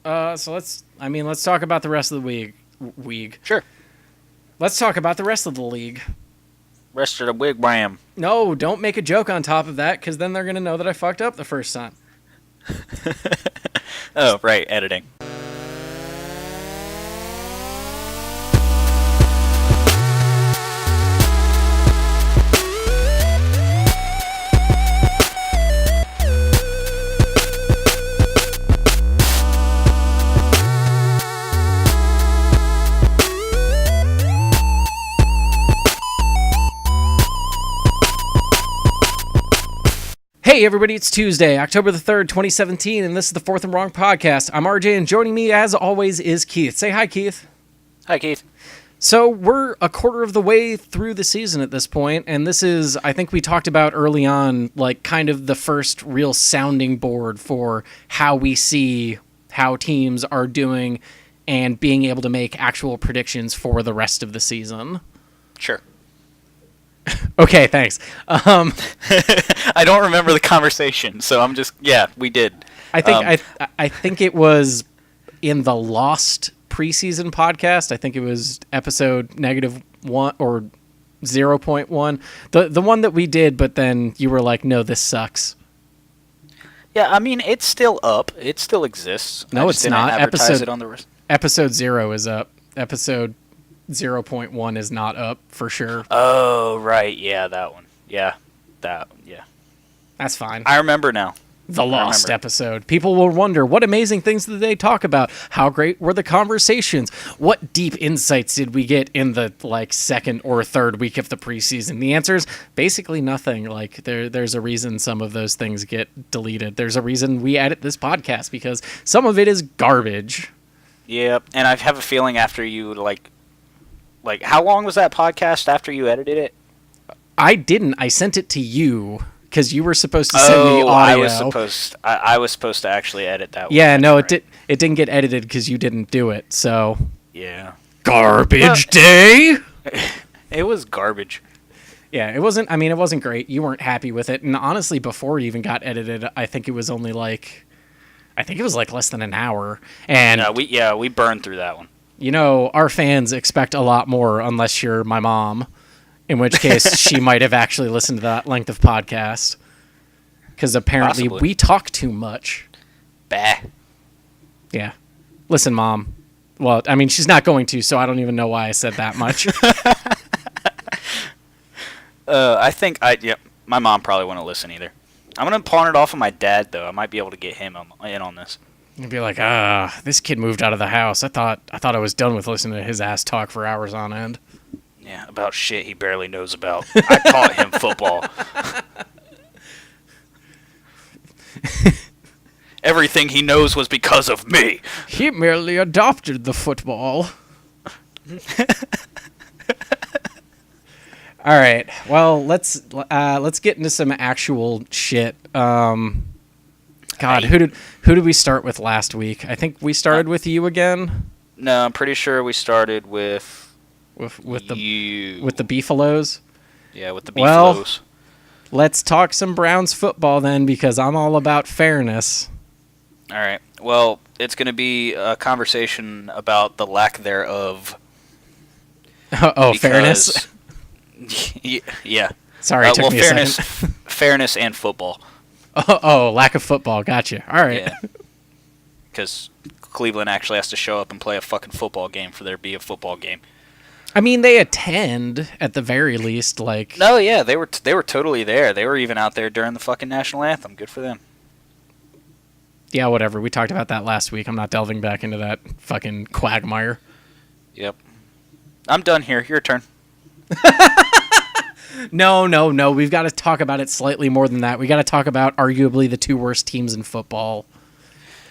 So let's talk about the rest of the week. Sure. Let's talk about the rest of the league. Rest of the wigwam. No, don't make a joke on top of that, because then they're going to know that I fucked up the first time. Oh, right, editing. Hey everybody, it's Tuesday, October the 3rd, 2017, and this is the Fourth and Wrong Podcast. I'm RJ, and joining me, as always, is Keith. Say hi, Keith. Hi, Keith. So we're a quarter of the way through the season at this point, and this is, I think we talked about early on, like, kind of the first real sounding board for how we see how teams are doing and being able to make actual predictions for the rest of the season. Sure. Okay, thanks. I don't remember the conversation, so I'm just, yeah, we did. I think it was in the Lost preseason podcast. I think it was episode -1 or 0.1. The one that we did, but then you were like, no, this sucks. Yeah, I mean, it's still up. It still exists. No, it's not. Episode 0 is up. Episode 0.1 is not up for sure. Oh, right. Yeah, that one. Yeah. That's fine. I remember now. The Lost episode. People will wonder, what amazing things did they talk about? How great were the conversations? What deep insights did we get in the second or third week of the preseason? The answer is basically nothing. There's a reason some of those things get deleted. There's a reason we edit this podcast, because some of it is garbage. Yeah, and I have a feeling after you how long was that podcast after you edited it? I didn't. I sent it to you because you were supposed to send me audio. I was supposed to actually edit that one. Yeah, no, it didn't get edited because you didn't do it. So yeah, garbage day. It was garbage. Yeah, it wasn't. I mean, it wasn't great. You weren't happy with it, and honestly, before it even got edited, I think it was only less than an hour. And we burned through that one. You know, our fans expect a lot more unless you're my mom, in which case she might have actually listened to that length of podcast. Because apparently we talk too much. Bah. Yeah. Listen, Mom. Well, I mean, she's not going to, so I don't even know why I said that much. My mom probably wouldn't listen either. I'm going to pawn it off on my dad, though. I might be able to get him in on this. You'd be like, this kid moved out of the house. I thought I was done with listening to his ass talk for hours on end. Yeah, about shit he barely knows about. I taught him football. Everything he knows was because of me. He merely adopted the football. All right. Well, let's get into some actual shit. God, who did we start with last week? I think we started with you again. No, I'm pretty sure we started with you. With the Beefalos. Yeah, with the Beefalos. Well, let's talk some Browns football then, because I'm all about fairness. All right. Well, it's going to be a conversation about the lack thereof. Fairness. Yeah. Sorry, it took me a second. Fairness and football. Lack of football. Gotcha. All right. Yeah. Because Cleveland actually has to show up and play a fucking football game for there to be a football game. I mean, they attend at the very least. No, yeah, they were totally there. They were even out there during the fucking national anthem. Good for them. Yeah, whatever. We talked about that last week. I'm not delving back into that fucking quagmire. Yep. I'm done here. Your turn. No. We've got to talk about it slightly more than that. We got to talk about arguably the two worst teams in football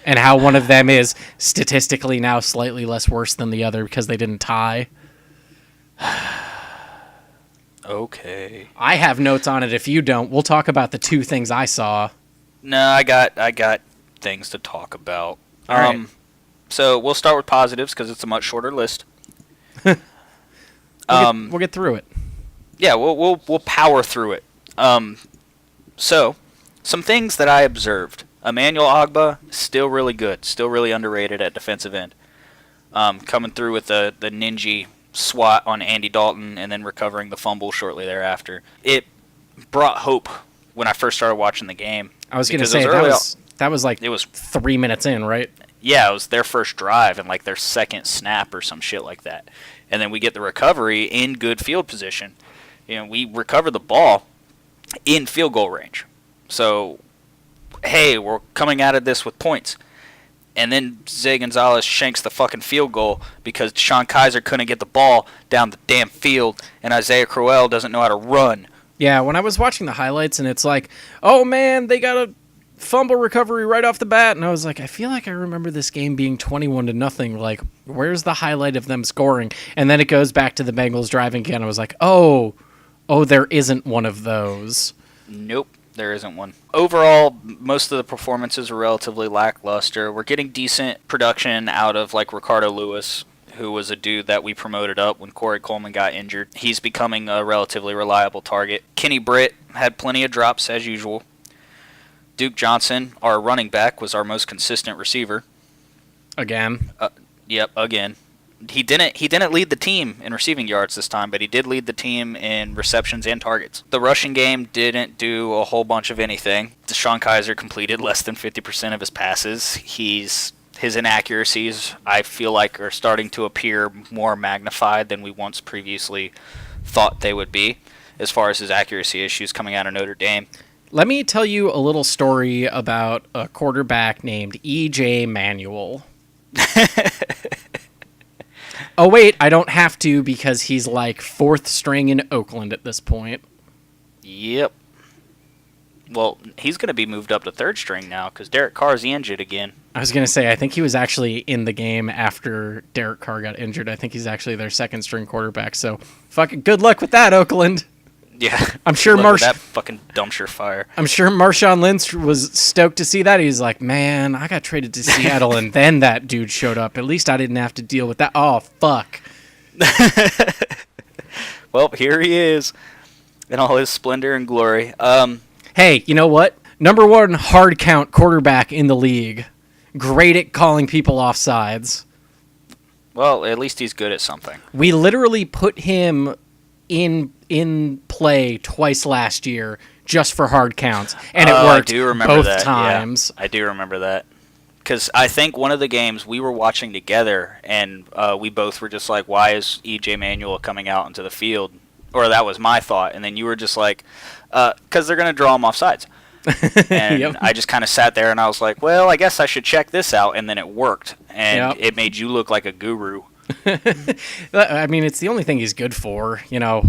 and how one of them is statistically now slightly less worse than the other because they didn't tie. Okay. I have notes on it if you don't. We'll talk about the two things I saw. No, I got things to talk about. All right. So we'll start with positives because it's a much shorter list. We'll get through it. Yeah, we'll power through it. So some things that I observed Emmanuel Ogba, still really good, still really underrated at defensive end. Coming through with the ninja swat on Andy Dalton and then recovering the fumble shortly thereafter. It brought hope when I first started watching the game. I was going to say, that was like 3 minutes in, right? Yeah, it was their first drive and like their second snap or some shit like that. And then we get the recovery in good field position. We recover the ball in field goal range. So, hey, we're coming out of this with points. And then Zay Gonzalez shanks the fucking field goal because Deshaun Kaiser couldn't get the ball down the damn field, and Isaiah Crowell doesn't know how to run. Yeah, when I was watching the highlights and it's like, oh man, they got a fumble recovery right off the bat, and I was like, I feel like I remember this game being 21-0. Like, where's the highlight of them scoring? And then it goes back to the Bengals driving again. I was like, oh, there isn't one of those. Nope. There isn't one. Overall, most of the performances are relatively lackluster. We're getting decent production out of like Ricardo Lewis, who was a dude that we promoted up when Corey Coleman got injured. He's becoming a relatively reliable target. Kenny Britt had plenty of drops as usual. Duke Johnson, our running back, was our most consistent receiver. Again. Yep, again. He didn't lead the team in receiving yards this time, but he did lead the team in receptions and targets. The rushing game didn't do a whole bunch of anything. Deshaun Kaiser completed less than 50% of his passes. His inaccuracies, I feel like, are starting to appear more magnified than we once previously thought they would be, as far as his accuracy issues coming out of Notre Dame. Let me tell you a little story about a quarterback named E.J. Manuel. Oh, wait, I don't have to because he's like fourth string in Oakland at this point. Yep. Well, he's going to be moved up to third string now because Derek Carr's injured again. I was going to say, I think he was actually in the game after Derek Carr got injured. I think he's actually their second string quarterback. So, fucking good luck with that, Oakland. Yeah, I'm sure that fucking dumpster fire. I'm sure Marshawn Lynch was stoked to see that. He's like, man, I got traded to Seattle, and then that dude showed up. At least I didn't have to deal with that. Oh, fuck. Well, here he is in all his splendor and glory. Hey, you know what? Number one hard count quarterback in the league. Great at calling people offsides. Well, at least he's good at something. We literally put him in play twice last year just for hard counts, and it worked both times. Yeah, I do remember that. Because I think one of the games we were watching together, and we both were just like, why is E.J. Manuel coming out into the field? Or that was my thought. And then you were just like, because they're going to draw him offsides. And yep. I just kind of sat there and I was like, well, I guess I should check this out. And then it worked. And It made you look like a guru. I mean, it's the only thing he's good for, you know.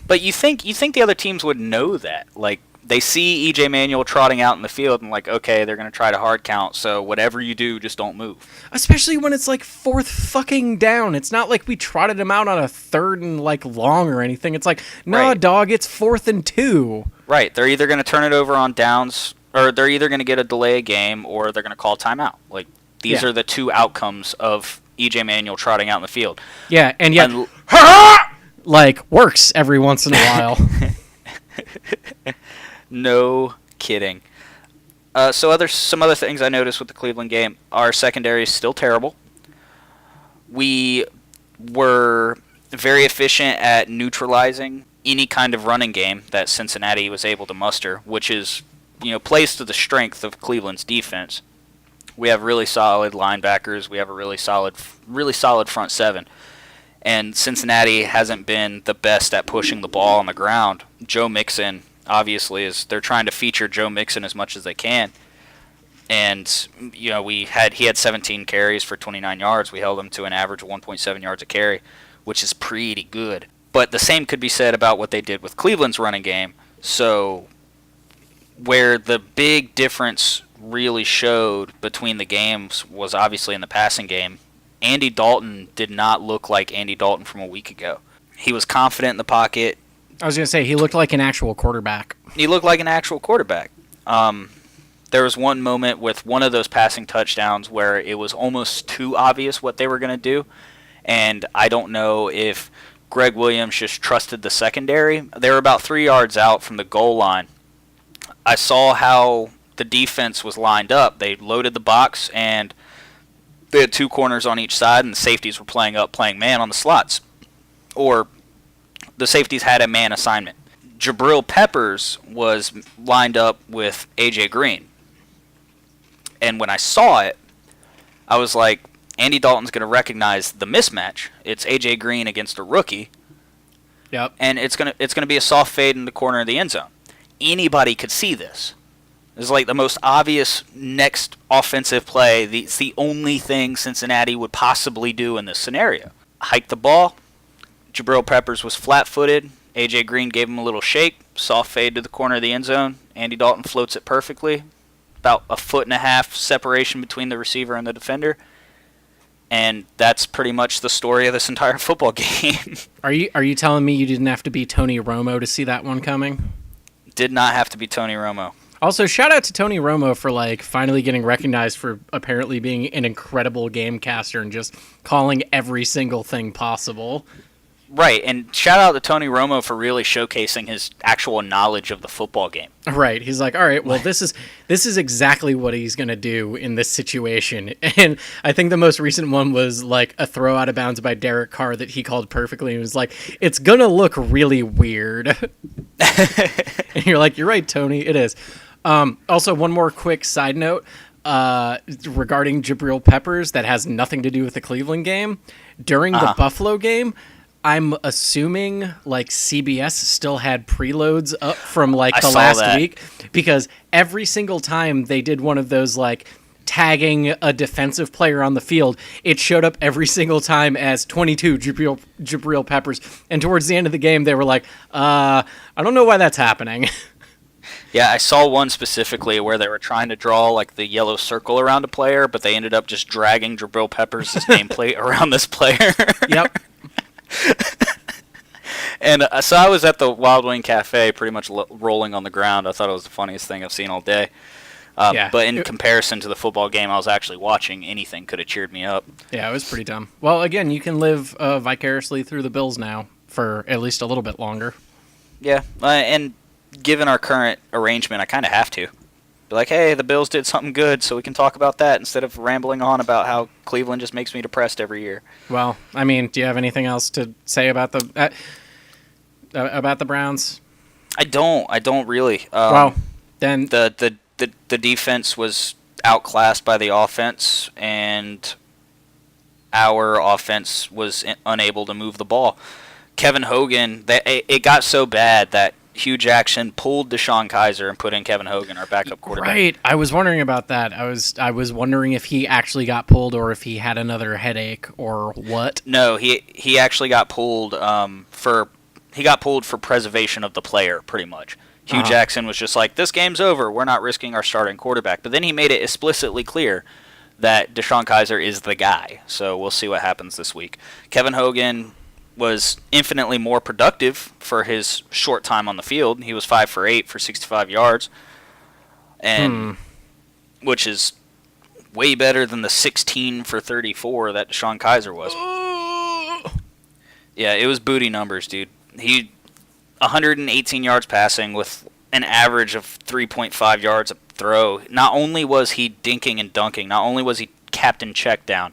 But you think the other teams would know that? Like, they see E.J. Manuel trotting out in the field and like, okay, they're going to try to hard count, so whatever you do, just don't move. Especially when it's like fourth fucking down. It's not like we trotted him out on a third and like long or anything. It's like, nah, right. Dog, it's 4th and 2. Right. They're either going to turn it over on downs, or they're either going to get a delay game, or they're going to call timeout. Like, these are the two outcomes of E.J. Manuel trotting out in the field. Yeah, and yet, like, works every once in a while. No kidding. Some other things I noticed with the Cleveland game. Our secondary is still terrible. We were very efficient at neutralizing any kind of running game that Cincinnati was able to muster, which is, plays to the strength of Cleveland's defense. We have really solid linebackers. We have a really solid front seven. And Cincinnati hasn't been the best at pushing the ball on the ground. Joe Mixon, obviously, they're trying to feature Joe Mixon as much as they can. And, he had 17 carries for 29 yards. We held him to an average of 1.7 yards a carry, which is pretty good. But the same could be said about what they did with Cleveland's running game. So where the big difference really showed between the games was obviously in the passing game. Andy Dalton did not look like Andy Dalton from a week ago. He was confident in the pocket. I was going to say, he looked like an actual quarterback. He looked like an actual quarterback. There was one moment with one of those passing touchdowns where it was almost too obvious what they were going to do. And I don't know if Greg Williams just trusted the secondary. They were about 3 yards out from the goal line. I saw how the defense was lined up. They loaded the box, and they had 2 corners on each side, and the safeties were playing man on the slots. Or the safeties had a man assignment. Jabril Peppers was lined up with A.J. Green. And when I saw it, I was like, Andy Dalton's going to recognize the mismatch. It's A.J. Green against a rookie. Yep. And it's gonna be a soft fade in the corner of the end zone. Anybody could see this. It's like the most obvious next offensive play. It's the only thing Cincinnati would possibly do in this scenario. Hike the ball. Jabril Peppers was flat-footed. A.J. Green gave him a little shake. Soft fade to the corner of the end zone. Andy Dalton floats it perfectly. About 1.5 foot separation between the receiver and the defender. And that's pretty much the story of this entire football game. Are you telling me you didn't have to be Tony Romo to see that one coming? Did not have to be Tony Romo. Also, shout out to Tony Romo for finally getting recognized for apparently being an incredible game caster and just calling every single thing possible. Right, and shout out to Tony Romo for really showcasing his actual knowledge of the football game. Right, he's like, all right, well, this is exactly what he's going to do in this situation. And I think the most recent one was a throw out of bounds by Derek Carr that he called perfectly. And was like, it's going to look really weird. And you're like, you're right, Tony, it is. Also, one more quick side note regarding Jabril Peppers that has nothing to do with the Cleveland game. During the Buffalo game, I'm assuming CBS still had preloads up from the last week, because every single time they did one of those tagging a defensive player on the field, it showed up every single time as 22 Jabril Peppers. And towards the end of the game, they were like, I don't know why that's happening. Yeah, I saw one specifically where they were trying to draw the yellow circle around a player, but they ended up just dragging Jabril Peppers' nameplate around this player. Yep. And so I was at the Wild Wing Cafe pretty much rolling on the ground. I thought it was the funniest thing I've seen all day. But in comparison to the football game I was actually watching, anything could have cheered me up. Yeah, it was pretty dumb. Well, again, you can live vicariously through the Bills now for at least a little bit longer. Yeah, and given our current arrangement, I kind of have to. Be like, hey, the Bills did something good, so we can talk about that instead of rambling on about how Cleveland just makes me depressed every year. Well, I mean, do you have anything else to say about the Browns? I don't really. Well, then the defense was outclassed by the offense, and our offense was unable to move the ball. Kevin Hogan, it got so bad that Hugh Jackson pulled DeShone Kizer and put in Kevin Hogan, our backup quarterback. Right. I was wondering about that. I was wondering if he actually got pulled or if he had another headache or what. No, he actually got pulled for preservation of the player, pretty much. Hugh Jackson was just like, this game's over. We're not risking our starting quarterback. But then he made it explicitly clear that DeShone Kizer is the guy. So we'll see what happens this week. Kevin Hogan was infinitely more productive for his short time on the field. He was 5 for 8 for 65 yards, and which is way better than the 16 for 34 that DeShone Kizer was. Yeah, it was booty numbers, dude. He 118 yards passing with an average of 3.5 yards a throw. Not only was he dinking and dunking, not only was he captain check down,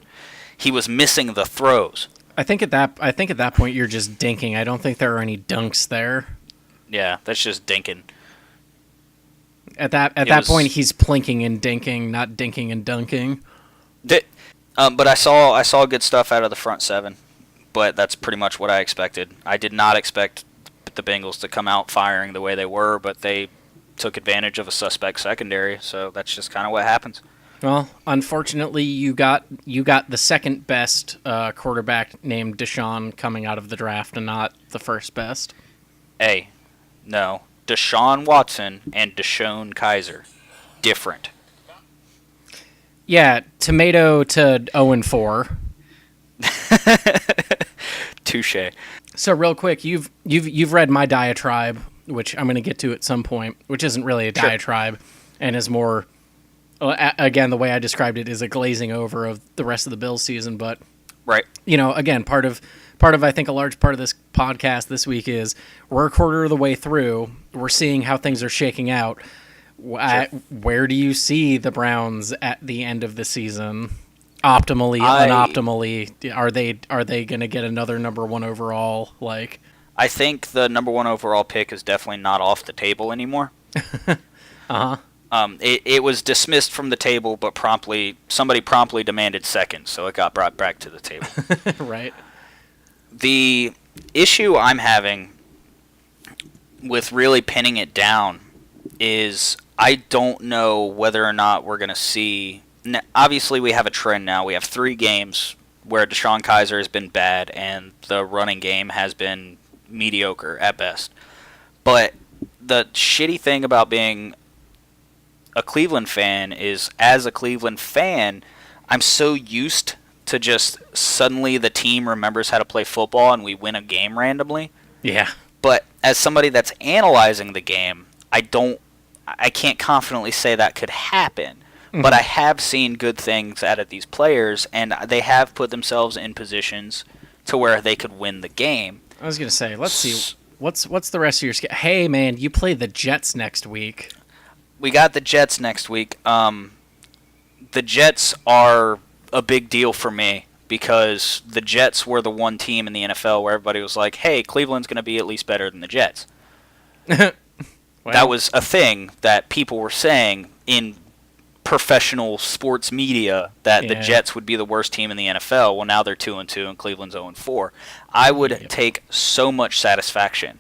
he was missing the throws. I think at that point you're just dinking. I don't think there are any dunks there. Yeah, that's just dinking. At that point he's plinking and dinking, not dinking and dunking. But I saw good stuff out of the front seven. But that's pretty much what I expected. I did not expect the Bengals to come out firing the way they were, but they took advantage of a suspect secondary, so that's just kind of what happens. Well, unfortunately, you got the second best quarterback named Deshaun coming out of the draft, and not the first best. Hey, no, Deshaun Watson and DeShone Kizer, different. Yeah, tomato to 0-4. Touche. So real quick, you've read my diatribe, which I'm going to get to at some point, which isn't really a diatribe, and is more. Again, the way I described it is a glazing over of the rest of the Bills season, but right. Again, part of I think a large part of this podcast this week is we're a quarter of the way through. We're seeing how things are shaking out. Where do you see the Browns at the end of the season? Optimally, unoptimally, are they going to get another number one overall? Like, I think the number one overall pick is definitely not off the table anymore. It was dismissed from the table, but somebody promptly demanded second, so it got brought back to the table. Right. The issue I'm having with really pinning it down is I don't know whether or not we're going to see. Obviously, we have a trend now. We have 3 games where Deshaun Kaiser has been bad and the running game has been mediocre at best. But the shitty thing about being a Cleveland fan is, as a Cleveland fan, I'm so used to just suddenly the team remembers how to play football and we win a game randomly. Yeah. But as somebody that's analyzing the game, I can't confidently say that could happen. Mm-hmm. But I have seen good things out of these players, and they have put themselves in positions to where they could win the game. I was going to say, let's see. What's the rest of your schedule? Hey, man, you play the Jets next week. We got the Jets next week. The Jets are a big deal for me because the Jets were the one team in the NFL where everybody was like, hey, Cleveland's going to be at least better than the Jets. Well, that was a thing that people were saying in professional sports media, that the Jets would be the worst team in the NFL. Well, now they're 2-2 and Cleveland's 0-4. I would take so much satisfaction.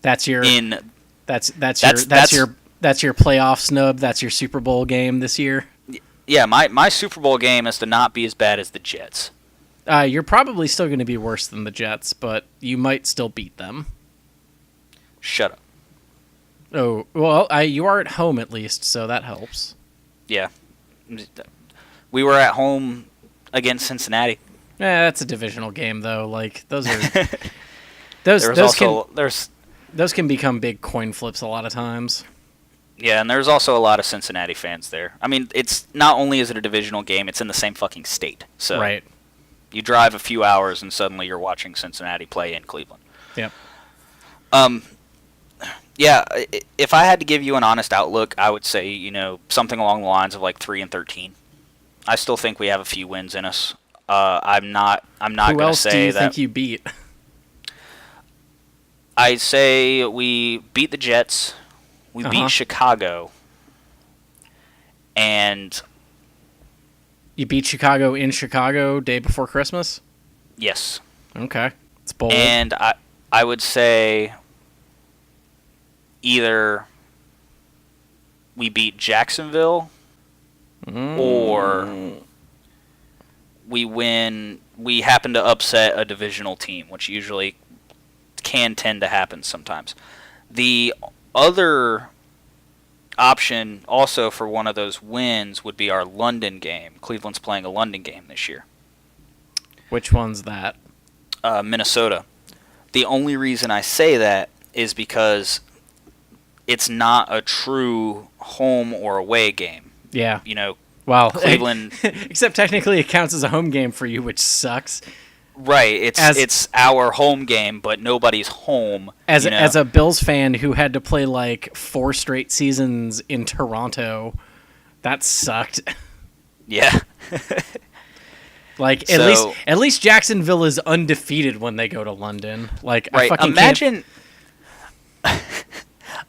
That's your playoff snub. That's your Super Bowl game this year. Yeah, my Super Bowl game is to not be as bad as the Jets. You're probably still going to be worse than the Jets, but you might still beat them. Shut up. Oh, well, you are at home at least, so that helps. Yeah. We were at home against Cincinnati. Yeah, that's a divisional game, though. Like, those are... those can become big coin flips a lot of times. Yeah, and there's also a lot of Cincinnati fans there. I mean, it's not only is it a divisional game, it's in the same fucking state. So right. You drive a few hours and suddenly you're watching Cincinnati play in Cleveland. Yep. Yeah, if I had to give you an honest outlook, I would say, something along the lines of like 3-13. I still think we have a few wins in us. I'm not going to say that. Who else do you think you beat? I say we beat the Jets. We beat Chicago. And you beat Chicago in Chicago day before Christmas? Yes. Okay. It's bold. And I would say either we beat Jacksonville or we happen to upset a divisional team, which usually can tend to happen sometimes. The other option also for one of those wins would be our London game. Cleveland's playing a London game this year. Which one's that? Minnesota. The only reason I say that is because it's not a true home or away game. Yeah. Well, Cleveland... Except technically it counts as a home game for you, which sucks. Right. It's our home game, but nobody's home. As a Bills fan who had to play like 4 straight seasons in Toronto, that sucked. Yeah. Like at least Jacksonville is undefeated when they go to London. Like right. I fucking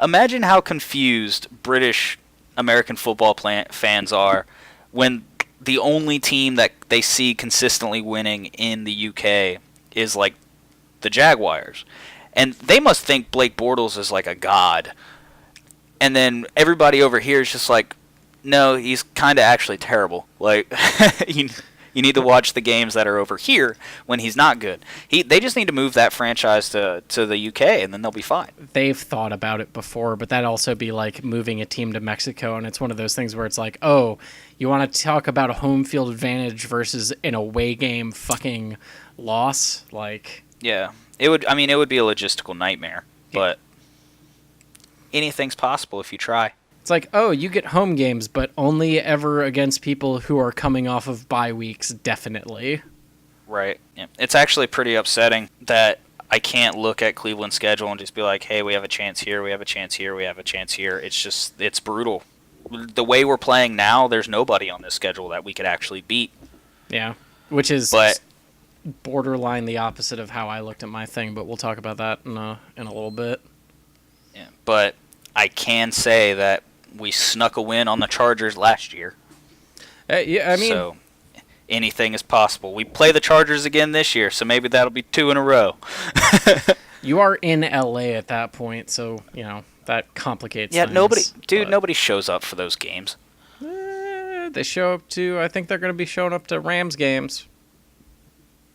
Imagine how confused British American football fans are when the only team that they see consistently winning in the UK is like the Jaguars. And they must think Blake Bortles is like a god. And then everybody over here is just like, no, he's kind of actually terrible. Like, you need to watch the games that are over here when he's not good. They just need to move that franchise to the UK, and then they'll be fine. They've thought about it before, but that'd also be like moving a team to Mexico, and it's one of those things where it's like, oh, you want to talk about a home field advantage versus an away game fucking loss? Like, yeah, it would be a logistical nightmare, but anything's possible if you try. It's like, oh, you get home games, but only ever against people who are coming off of bye weeks, definitely. Right. Yeah. It's actually pretty upsetting that I can't look at Cleveland's schedule and just be like, hey, we have a chance here, we have a chance here, we have a chance here. It's brutal. the way we're playing now, there's nobody on this schedule that we could actually beat. Yeah, which is But borderline the opposite of how I looked at my thing, but we'll talk about that in a little bit. yeah, but I can say that we snuck a win on the Chargers last year. Yeah, I mean, so anything is possible. We play the Chargers again this year, so maybe that'll be 2 in a row. you are in LA at that point, so that complicates things. Nobody shows up for those games. They show up to. I think they're going to be showing up to Rams games.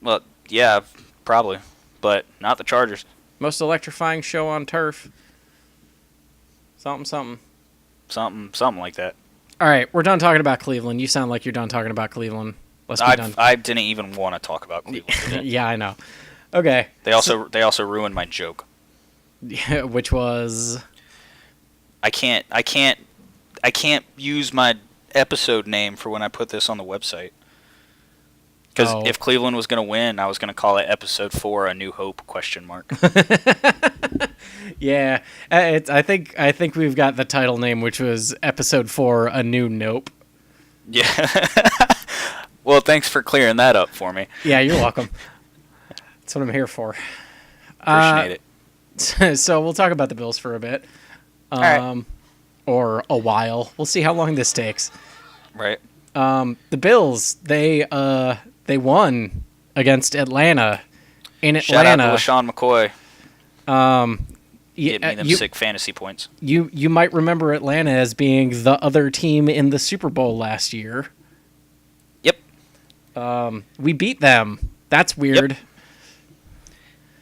Well, yeah, probably, but not the Chargers. Most electrifying show on turf. Something Something like that. All right, we're done talking about Cleveland. You sound like you're done talking about Cleveland. Let's be done. I didn't even want to talk about Cleveland. Yeah, I know. Okay. They also ruined my joke. Yeah, which was I can't use my episode name for when I put this on the website. Because if Cleveland was going to win, I was going to call it Episode 4, A New Hope, ? Yeah, I think we've got the title name, which was Episode 4, A New Nope. Yeah. Well, thanks for clearing that up for me. Yeah, you're welcome. That's what I'm here for. Appreciate it. So we'll talk about the Bills for a bit. All right. Or a while. We'll see how long this takes. Right. The Bills, they won against Atlanta. In Atlanta. Shout out to LaShawn McCoy. Get me them sick fantasy points. You might remember Atlanta as being the other team in the Super Bowl last year. Yep. We beat them. That's weird. Yep.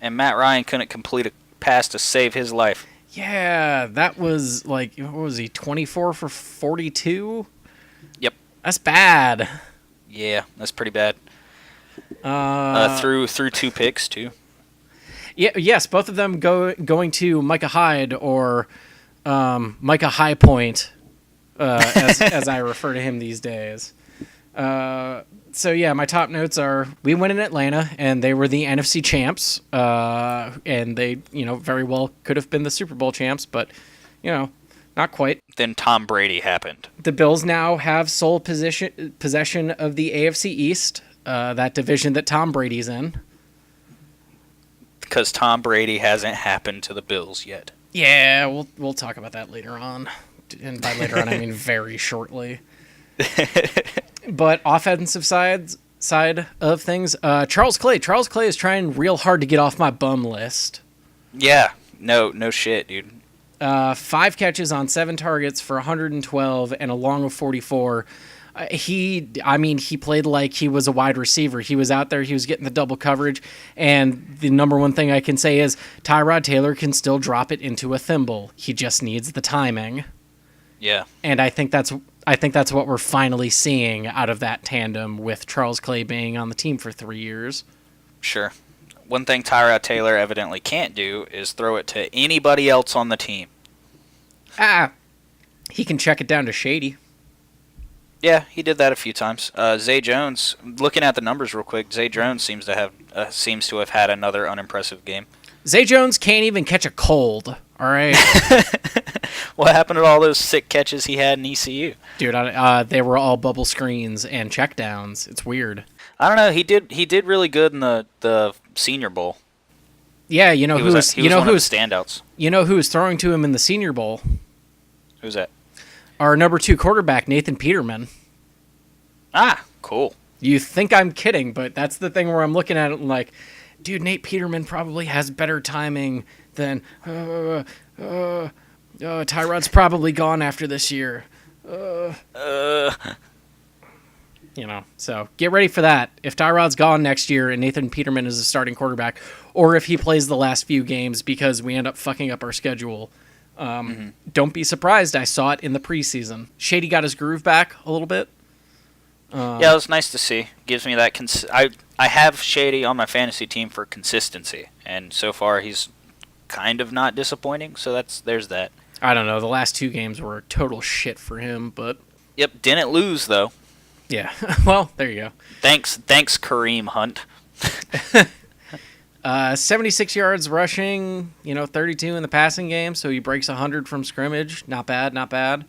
And Matt Ryan couldn't complete a pass to save his life. Yeah, that was like, what was he, 24 for 42? Yep. That's bad. Yeah, that's pretty bad. Through 2 picks too. Yeah, yes, both of them going to Micah Hyde or Micah High Point, as I refer to him these days. So yeah, my top notes are: we went in Atlanta, and they were the NFC champs, and they very well could have been the Super Bowl champs, but not quite. Then Tom Brady happened. The Bills now have sole possession of the AFC East, that division that Tom Brady's in. Because Tom Brady hasn't happened to the Bills yet. Yeah, we'll talk about that later on. And by later on, I mean very shortly. But offensive side of things, Charles Clay. Charles Clay is trying real hard to get off my bum list. Yeah, no shit, dude. 5 catches on 7 targets for 112 and a long of 44. He played like he was a wide receiver. He was out there, he was getting the double coverage, and the number one thing I can say is Tyrod Taylor can still drop it into a thimble. He just needs the timing. Yeah. And I think that's what we're finally seeing out of that tandem with Charles Clay being on the team for 3 years. Sure. One thing Tyrod Taylor evidently can't do is throw it to anybody else on the team. He can check it down to Shady. Yeah, he did that a few times. Zay Jones, looking at the numbers real quick, Zay Jones seems to have had another unimpressive game. Zay Jones can't even catch a cold. All right. What happened to all those sick catches he had in ECU? Dude, they were all bubble screens and checkdowns. It's weird. I don't know. He did really good in the Senior Bowl. Yeah, he was one of the standouts. You know who was throwing to him in the Senior Bowl? Who's that? Our number 2 quarterback, Nathan Peterman. Ah, cool. You think I'm kidding, but that's the thing where I'm looking at it and like, dude, Nate Peterman probably has better timing than Tyrod's probably gone after this year. So get ready for that. If Tyrod's gone next year and Nathan Peterman is a starting quarterback, or if he plays the last few games because we end up fucking up our schedule, don't be surprised. I saw it in the preseason. Shady got his groove back a little bit. Yeah, it was nice to see. Gives me that. I have Shady on my fantasy team for consistency, and so far he's kind of not disappointing. So there's that. I don't know. The last 2 games were total shit for him, but yep, didn't lose though. Yeah. Well, there you go. Thanks, Kareem Hunt. 76 yards rushing, 32 in the passing game, so he breaks 100 from scrimmage. Not bad.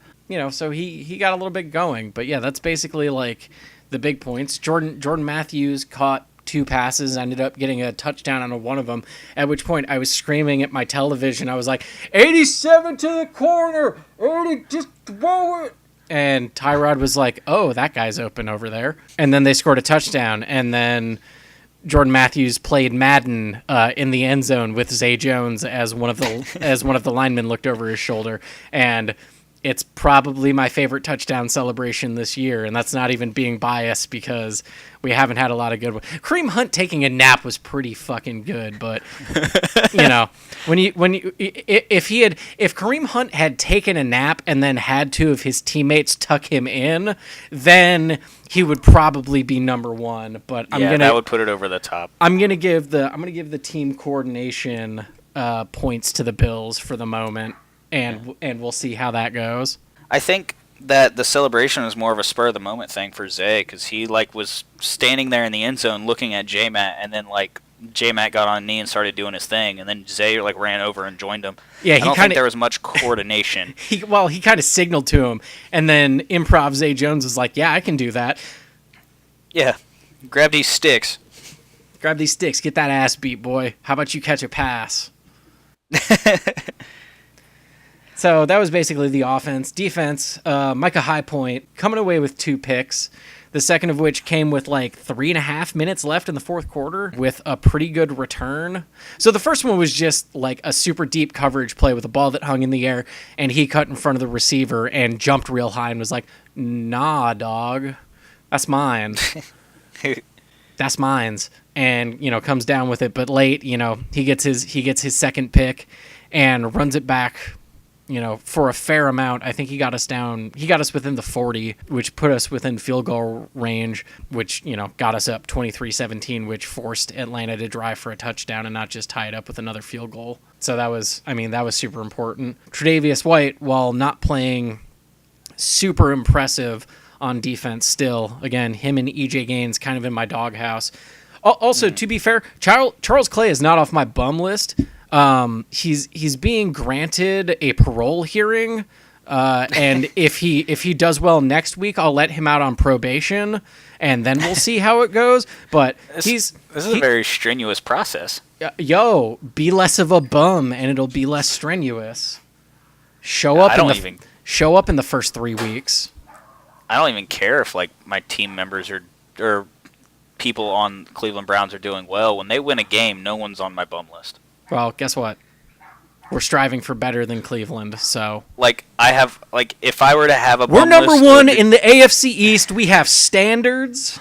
so he got a little bit going. But yeah, that's basically like the big points. Jordan Matthews caught 2 passes, ended up getting a touchdown on one of them, at which point I was screaming at my television. I was like, 87 to the corner, 80, just throw it. And Tyrod was like, oh, that guy's open over there. And then they scored a touchdown, and then Jordan Matthews played Madden in the end zone with Zay Jones as one of the linemen looked over his shoulder, and it's probably my favorite touchdown celebration this year, and that's not even being biased because we haven't had a lot of good ones. Kareem Hunt taking a nap was pretty fucking good, but if Kareem Hunt had taken a nap and then had 2 of his teammates tuck him in, then he would probably be number 1. But that would put it over the top. I'm gonna give the team coordination points to the Bills for the moment. And we'll see how that goes. I think that the celebration was more of a spur of the moment thing for Zay, because he was standing there in the end zone looking at J-Matt, and then J-Matt got on a knee and started doing his thing, and then Zay ran over and joined him. Yeah, I don't think there was much coordination. He kind of signaled to him, and then improv Zay Jones was like, "Yeah, I can do that." Yeah, grab these sticks. Get that ass beat, boy. How about you catch a pass? So that was basically the offense. Defense, Micah Highpoint coming away with 2 picks, the second of which came with 3.5 minutes left in the fourth quarter with a pretty good return. So the first one was just a super deep coverage play with a ball that hung in the air, and he cut in front of the receiver and jumped real high and was like, "Nah, dog, that's mine." That's mine's. And, comes down with it, but late, he gets his second pick and runs it back, for a fair amount. I think he got us within the 40, which put us within field goal range, which, got us up 23-17, which forced Atlanta to drive for a touchdown and not just tie it up with another field goal. So that was super important. Tre'Davious White, while not playing super impressive on defense still, again, him and EJ Gaines kind of in my doghouse. Also, to be fair, Charles Clay is not off my bum list. He's being granted a parole hearing, and if he does well next week, I'll let him out on probation, and then we'll see how it goes. But this is a very strenuous process. Be less of a bum, and it'll be less strenuous. Show up in the first 3 weeks. I don't even care if my team members or people on Cleveland Browns are doing well. When they win a game, no one's on my bum list. Well, guess what? We're striving for better than Cleveland, so... if I were to have a bum list... We're number list, 1 in the AFC East. We have standards.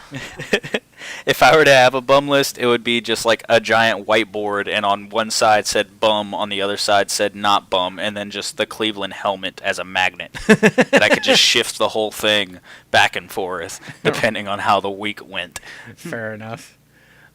If I were to have a bum list, it would be just a giant whiteboard, and on one side said bum, on the other side said not bum, and then just the Cleveland helmet as a magnet. And I could just shift the whole thing back and forth, depending on how the week went. Fair enough.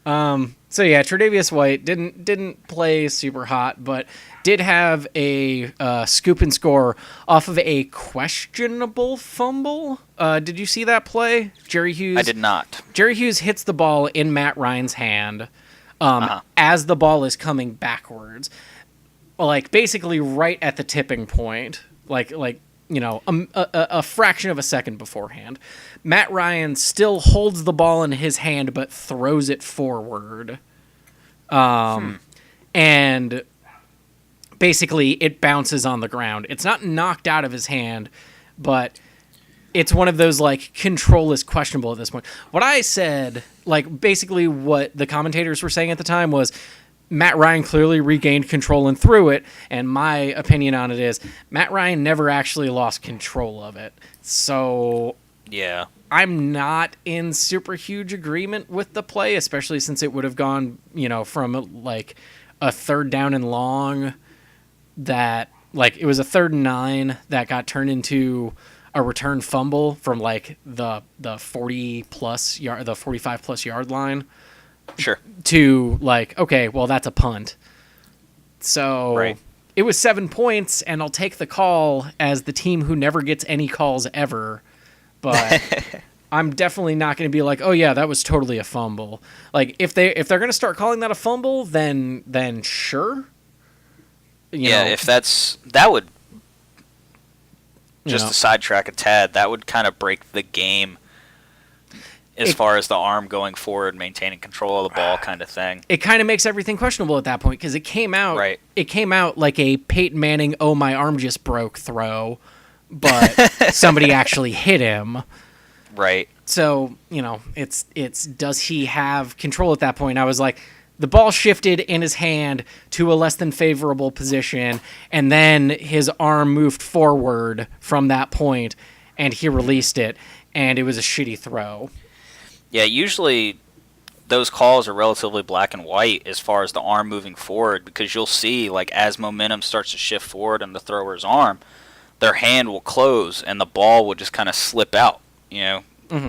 So yeah, Tre'Davious White didn't play super hot, but did have a scoop and score off of a questionable fumble. Did you see that play? Jerry Hughes? I did not. Jerry Hughes hits the ball in Matt Ryan's hand as the ball is coming backwards, basically right at the tipping point, a fraction of a second beforehand. Matt Ryan still holds the ball in his hand but throws it forward. And basically it bounces on the ground. It's not knocked out of his hand, but it's one of those control is questionable at this point. What I said, basically what the commentators were saying at the time was Matt Ryan clearly regained control and threw it, and my opinion on it is Matt Ryan never actually lost control of it. So yeah, I'm not in super huge agreement with the play, especially since it would have gone, from a third down and long that it was a 3rd and 9 that got turned into a return fumble from the 40 plus yard, the 45 plus yard line. Sure. To okay, well, that's a punt. So right. It was 7 points, and I'll take the call as the team who never gets any calls ever. But I'm definitely not going to be oh yeah, that was totally a fumble. If they're going to start calling that a fumble, then sure. If that would just to sidetrack a tad, that would kind of break the game as far as the arm going forward, maintaining control of the ball kind of thing. It kind of makes everything questionable at that point because it came out like a Peyton Manning, oh, my arm just broke throw, but somebody actually hit him. Right. So, it's does he have control at that point? I was like, the ball shifted in his hand to a less than favorable position, and then his arm moved forward from that point, and he released it, and it was a shitty throw. Yeah, usually those calls are relatively black and white as far as the arm moving forward, because you'll see, like, as momentum starts to shift forward in the thrower's arm, their hand will close and the ball will just kind of slip out,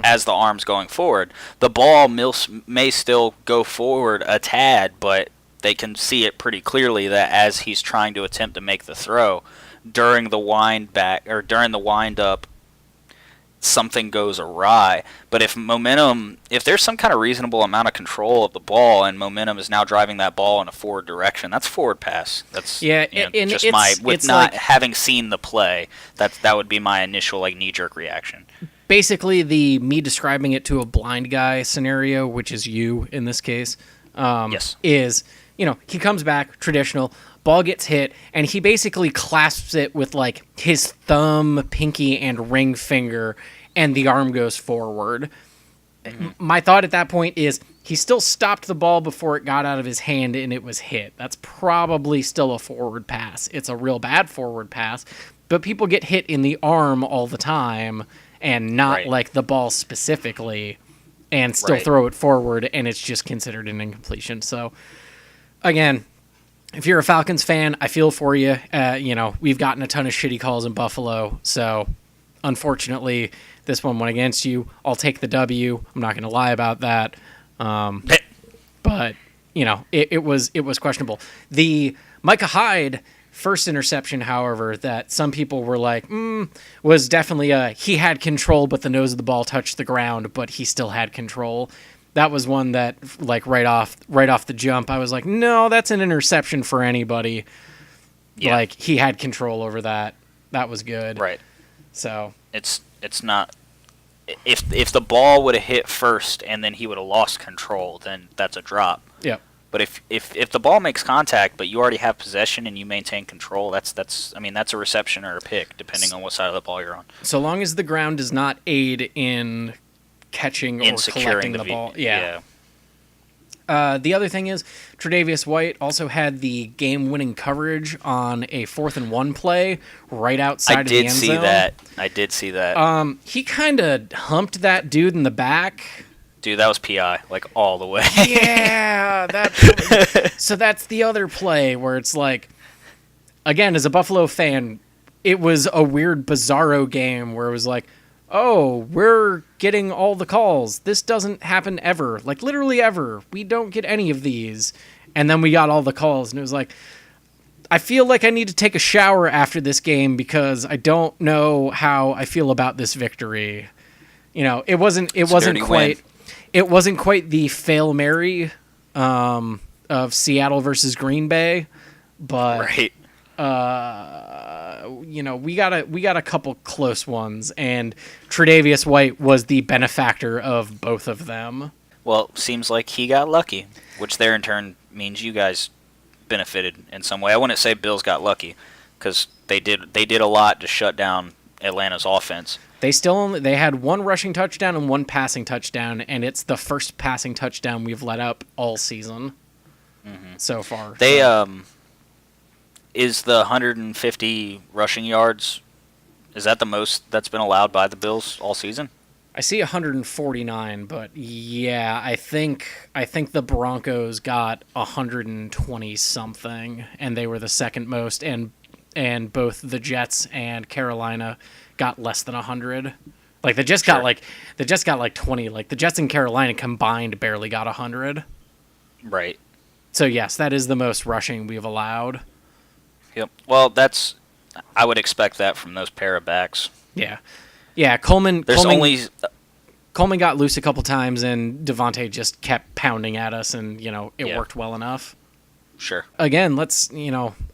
as the arm's going forward. The ball may still go forward a tad, but they can see it pretty clearly that as he's trying to attempt to make the throw, during the wind back or during the wind up, something goes awry. But if there's some kind of reasonable amount of control of the ball and momentum is now driving that ball in a forward direction, that's forward pass. That's having seen the play, that would be my initial knee jerk reaction. Basically, me describing it to a blind guy scenario, which is you in this case, yes, is he comes back traditional. Ball gets hit, and he basically clasps it with, his thumb, pinky, and ring finger, and the arm goes forward. Mm-hmm. My thought at that point is he still stopped the ball before it got out of his hand, and it was hit. That's probably still a forward pass. It's a real bad forward pass, but people get hit in the arm all the time, and not, the ball specifically, and still throw it forward, and it's just considered an incompletion. So, again, if you're a Falcons fan, I feel for you. We've gotten a ton of shitty calls in Buffalo, so unfortunately, this one went against you. I'll take the W. I'm not going to lie about that. But it was questionable. The Micah Hyde first interception, however, that some people were like, was definitely he had control, but the nose of the ball touched the ground, but he still had control. That was one that, right off the jump, I was like, no, that's an interception for anybody. Yeah. He had control over that. That was good. Right. So it's not. If the ball would have hit first and then he would have lost control, then that's a drop. Yep. But if the ball makes contact, but you already have possession and you maintain control, that's a reception or a pick, depending on what side of the ball you're on. So long as the ground does not aid in catching or collecting the ball. Yeah. The other thing is, Tre'Davious White also had the game-winning coverage on a 4th and 1 play right outside of the end zone. I did see that. He kind of humped that dude in the back. Dude, that was PI, all the way. Yeah. So that's the other play where it's again, as a Buffalo fan, it was a weird, bizarro game where it was oh, we're getting all the calls. This doesn't happen ever. Literally ever. We don't get any of these. And then we got all the calls, and it was I feel like I need to take a shower after this game because I don't know how I feel about this victory. It wasn't quite the Fail Mary of Seattle versus Green Bay, but right. We got a couple close ones, and Tre'Davious White was the benefactor of both of them. Well, seems like he got lucky, which there in turn means you guys benefited in some way. I wouldn't say Bills got lucky because they did a lot to shut down Atlanta's offense. They had one rushing touchdown and one passing touchdown, and it's the first passing touchdown we've let up all season so far. They is the 150 rushing yards, is that the most that's been allowed by the Bills all season? I see 149, but yeah, I think the Broncos got 120 something, and they were the second most, and both the Jets and Carolina got less than 100. The Jets got 20. The Jets and Carolina combined barely got 100. Right. So yes, that is the most rushing we've allowed. Yep. Well, I would expect that from those pair of backs. Yeah. Yeah, Coleman got loose a couple times, and Devontae just kept pounding at us, and, it worked well enough. Sure. Again,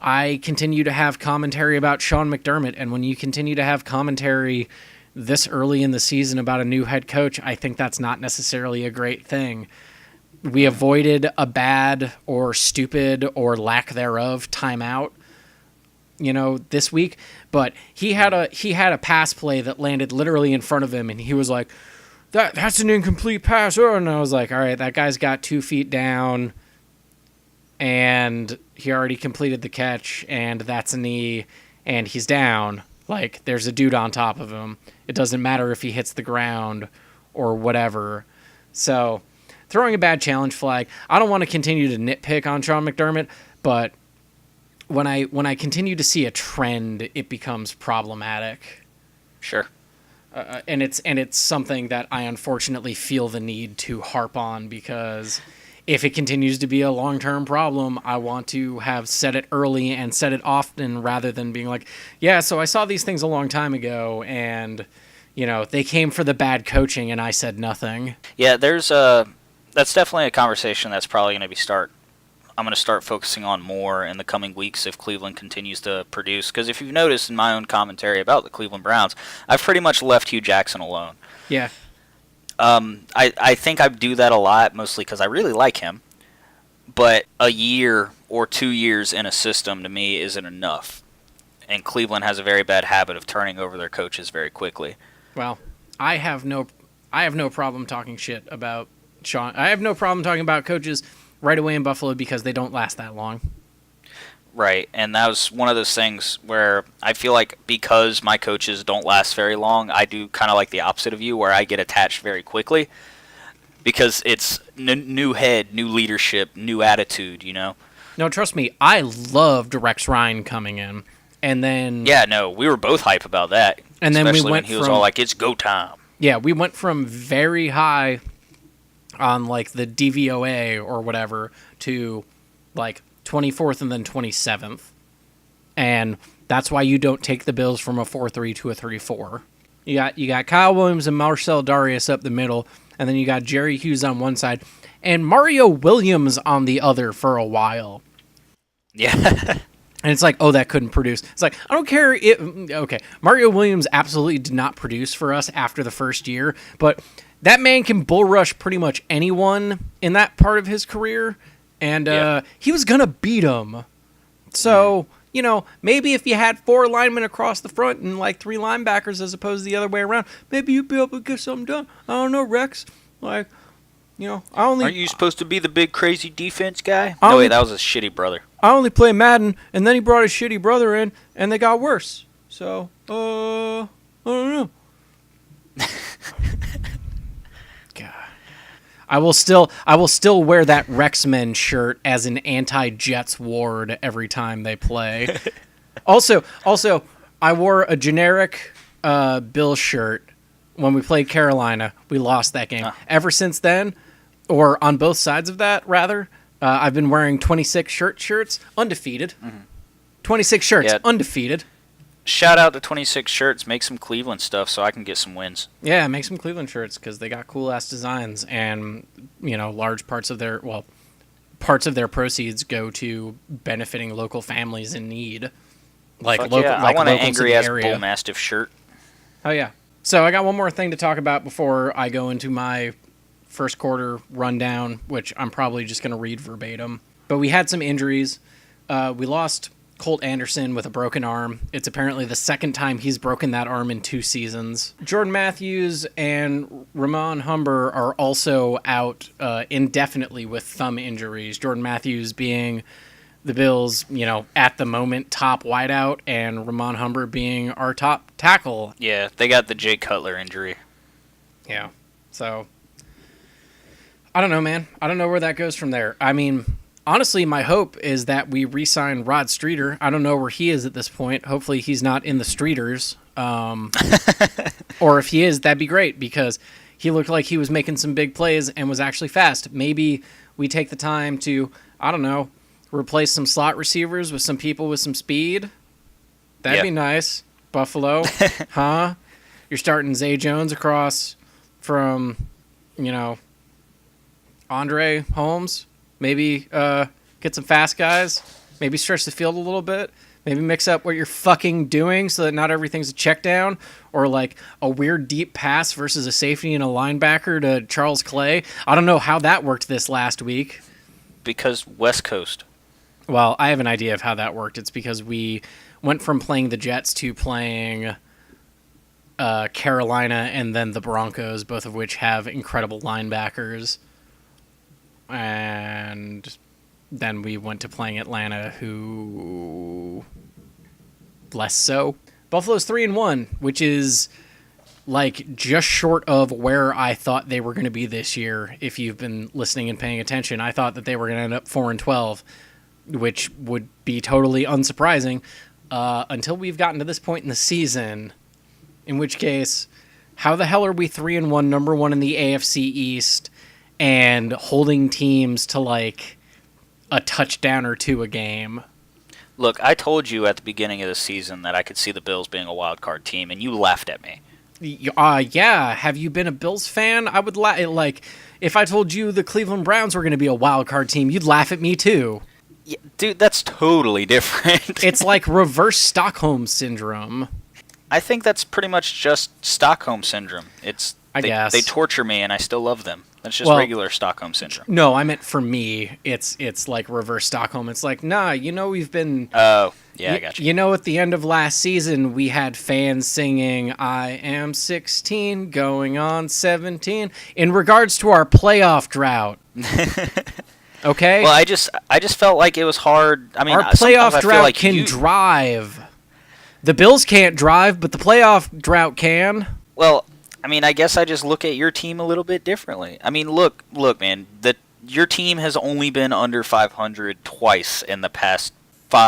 I continue to have commentary about Sean McDermott, and when you continue to have commentary this early in the season about a new head coach, I think that's not necessarily a great thing. We avoided a bad or stupid or lack thereof timeout, this week, but he had a pass play that landed literally in front of him, and he was like, that's an incomplete pass. And I was like, all right, that guy's got 2 feet down, and he already completed the catch, and that's a knee, and he's down. Like, there's a dude on top of him. It doesn't matter if he hits the ground or whatever. So, throwing a bad challenge flag. I don't want to continue to nitpick on Sean McDermott, but when I continue to see a trend, it becomes problematic. Sure. And it's something that I unfortunately feel the need to harp on, because if it continues to be a long-term problem, I want to have said it early and said it often, rather than being like, yeah, so I saw these things a long time ago, and they came for the bad coaching and I said nothing. Yeah, that's definitely a conversation that's probably going to I'm going to start focusing on more in the coming weeks if Cleveland continues to produce. Because if you've noticed in my own commentary about the Cleveland Browns, I've pretty much left Hugh Jackson alone. Yeah. I think I do that a lot, mostly because I really like him. But a year or 2 years in a system, to me, isn't enough. And Cleveland has a very bad habit of turning over their coaches very quickly. Well, I have no problem talking shit about Sean. I have no problem talking about coaches right away in Buffalo, because they don't last that long. Right, and that was one of those things where I feel like because my coaches don't last very long, I do kind of like the opposite of you, where I get attached very quickly, because it's new head, new leadership, new attitude, No, trust me, I loved Rex Ryan coming in, and then... Yeah, no, we were both hype about that, and then especially we went when he was all like, it's go time. Yeah, we went from very high on like the DVOA or whatever to like 24th and then 27th. And that's why you don't take the Bills from a 4-3 to a 3-4. You got Kyle Williams and Marcel Darius up the middle, and then you got Jerry Hughes on one side and Mario Williams on the other for a while. Yeah. And it's like, oh, that couldn't produce. It's like, I don't care. Okay, Mario Williams absolutely did not produce for us after the first year, but that man can bull rush pretty much anyone in that part of his career, and he was going to beat him. So, maybe if you had 4 linemen across the front and like 3 linebackers as opposed to the other way around, maybe you'd be able to get something done. I don't know, Rex. Like, Aren't you supposed to be the big crazy defense guy? No, wait, that was his shitty brother. I only play Madden, and then he brought his shitty brother in, and they got worse. So, I don't know. God. I will still wear that Rexmen shirt as an anti-Jets ward every time they play. Also, I wore a generic Bill shirt when we played Carolina. We lost that game. Ever since then, or on both sides of that, rather, I've been wearing 26 shirts, undefeated. Mm-hmm. 26 shirts, undefeated. Shout out to 26 shirts. Make some Cleveland stuff so I can get some wins. Yeah, make some Cleveland shirts because they got cool-ass designs, and, large parts of their proceeds go to benefiting local families in need. Like, I want an angry-ass bull mastiff shirt. Oh, yeah. So I got one more thing to talk about before I go into my first quarter rundown, which I'm probably just going to read verbatim. But we had some injuries. We lost Colt Anderson with a broken arm. It's apparently the second time he's broken that arm in 2 seasons. Jordan Matthews and Ramon Humber are also out indefinitely with thumb injuries. Jordan Matthews being the Bills, at the moment, top wideout, and Ramon Humber being our top tackle. Yeah, they got the Jay Cutler injury. Yeah, so I don't know, man. I don't know where that goes from there. I mean, honestly, my hope is that we re-sign Rod Streeter. I don't know where he is at this point. Hopefully he's not in the Streeters. Or if he is, that'd be great, because he looked like he was making some big plays and was actually fast. Maybe we take the time to, I don't know, replace some slot receivers with some people with some speed. That'd be nice. Buffalo, huh? You're starting Zay Jones across from, Andre Holmes. Maybe Get some fast guys. Maybe stretch the field a little bit. Maybe mix up what you're fucking doing so that not everything's a check down or like a weird deep pass versus a safety and a linebacker to Charles Clay. I don't know how that worked this last week. Because West Coast. Well, I have an idea of how that worked. It's because we went from playing the Jets to playing Carolina and then the Broncos, both of which have incredible linebackers. And then we went to playing Atlanta, who less so. Buffalo's 3-1, which is like just short of where I thought they were going to be this year. If you've been listening and paying attention, I thought that they were going to end up 4-12, which would be totally unsurprising until we've gotten to this point in the season. In which case, how the hell are we 3-1, number one in the AFC East, and holding teams to like a touchdown or two a game? Look, I told you at the beginning of the season that I could see the Bills being a wild card team, and you laughed at me. Yeah. Have you been a Bills fan? I would like if I told you the Cleveland Browns were going to be a wild card team, you'd laugh at me too. Yeah, dude, that's totally different. It's like reverse Stockholm syndrome. I think that's pretty much just Stockholm syndrome. I guess they torture me, and I still love them. That's just regular Stockholm syndrome. No, I meant for me, it's like reverse Stockholm. It's like, nah, we've been... Oh, yeah, I got you. At the end of last season, we had fans singing, I am 16, going on 17, in regards to our playoff drought. Okay? Well, I just felt like it was hard. I mean, our playoff drought like can drive. The Bills can't drive, but the playoff drought can. Well, I mean, I guess I just look at your team a little bit differently. I mean, look, man, your team has only been under 500 twice in the past 4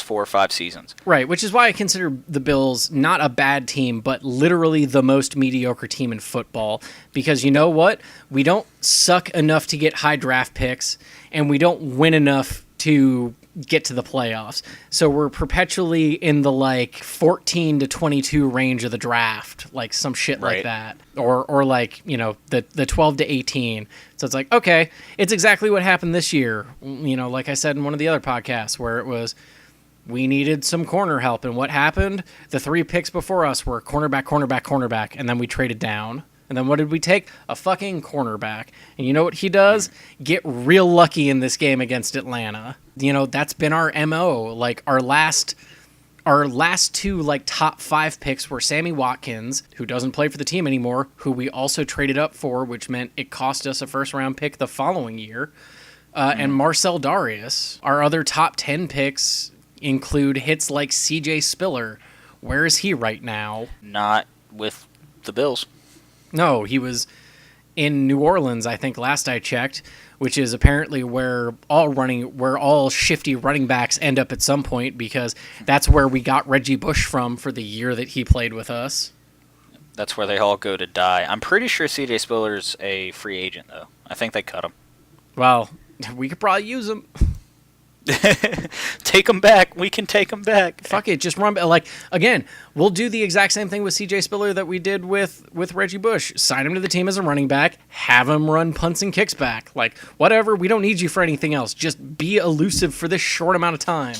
or 5 seasons. Right, which is why I consider the Bills not a bad team, but literally the most mediocre team in football. Because you know what? We don't suck enough to get high draft picks, and we don't win enough to get to the playoffs. So we're perpetually in the like 14 to 22 range of the draft, like some shit like that. Or like, the 12 to 18. So it's like, okay, it's exactly what happened this year. Like I said in one of the other podcasts where it was we needed some corner help, and what happened? The 3 picks before us were cornerback, and then we traded down. And then what did we take? A fucking cornerback. And you know what he does? Get real lucky in this game against Atlanta. That's been our MO. Like our last 2 like top 5 picks were Sammy Watkins, who doesn't play for the team anymore, who we also traded up for, which meant it cost us a first round pick the following year. And Marcel Darius. Our other top 10 picks include hits like CJ Spiller. Where is he right now? Not with the Bills. No, he was in New Orleans, I think, last I checked, which is apparently where all shifty running backs end up at some point, because that's where we got Reggie Bush from for the year that he played with us. That's where they all go to die. I'm pretty sure CJ Spiller's a free agent, though. I think they cut him. Well, we could probably use him. Take him back. We can take him back. Fuck it, just run. Like, again, we'll do the exact same thing with CJ Spiller that we did with Reggie Bush. Sign him to the team as a running back, have him run punts and kicks back. Like, whatever, we don't need you for anything else. Just be elusive for this short amount of time.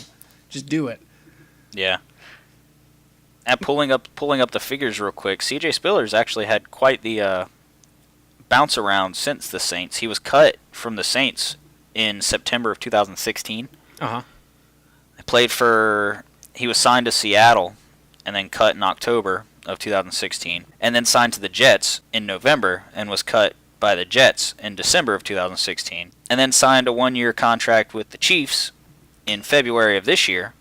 Just do it. Yeah. And pulling up the figures real quick, CJ Spiller's actually had quite the bounce around since the Saints. He was cut from the Saints in September of 2016. Uh-huh. He was signed to Seattle and then cut in October of 2016, and then signed to the Jets in November and was cut by the Jets in December of 2016, and then signed a 1-year contract with the Chiefs in February of this year,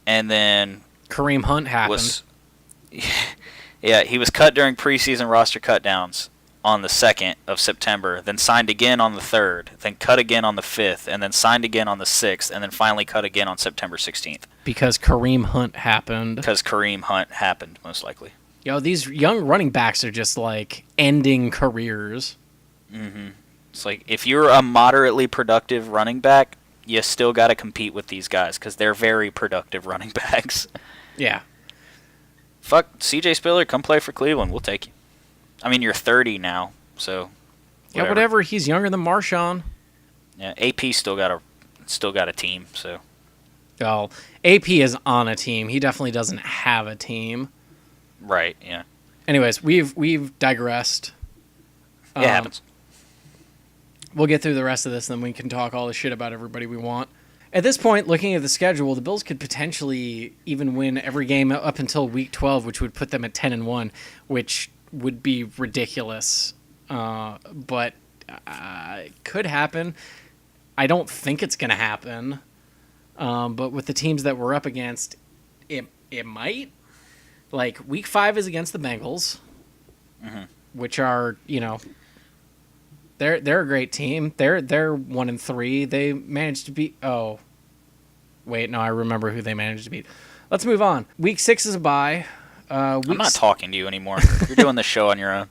and then Kareem Hunt happened. He was cut during preseason roster cutdowns on the 2nd of September, then signed again on the 3rd, then cut again on the 5th, and then signed again on the 6th, and then finally cut again on September 16th. Because Kareem Hunt happened. Because Kareem Hunt happened, most likely. These young running backs are just, like, ending careers. Mm-hmm. It's like, if you're a moderately productive running back, you still got to compete with these guys, because they're very productive running backs. Yeah. Fuck, CJ Spiller, come play for Cleveland. We'll take you. I mean, you're 30 now, so... Whatever. Yeah, whatever. He's younger than Marshawn. Yeah, AP still got still got a team, so. Well, AP is on a team. He definitely doesn't have a team. Right, yeah. Anyways, we've digressed. It happens. We'll get through the rest of this, and then we can talk all the shit about everybody we want. At this point, looking at the schedule, the Bills could potentially even win every game up until Week 12, which would put them at 10-1, which would be ridiculous. But it could happen. I don't think it's going to happen. But with the teams that we're up against, it might. Like, Week 5 is against the Bengals, which are, they're a great team. They're 1-3. They managed to beat. Oh, wait, no, I remember who they managed to beat. Let's move on. Week 6 is a bye. I'm not talking to you anymore. You're doing the show on your own.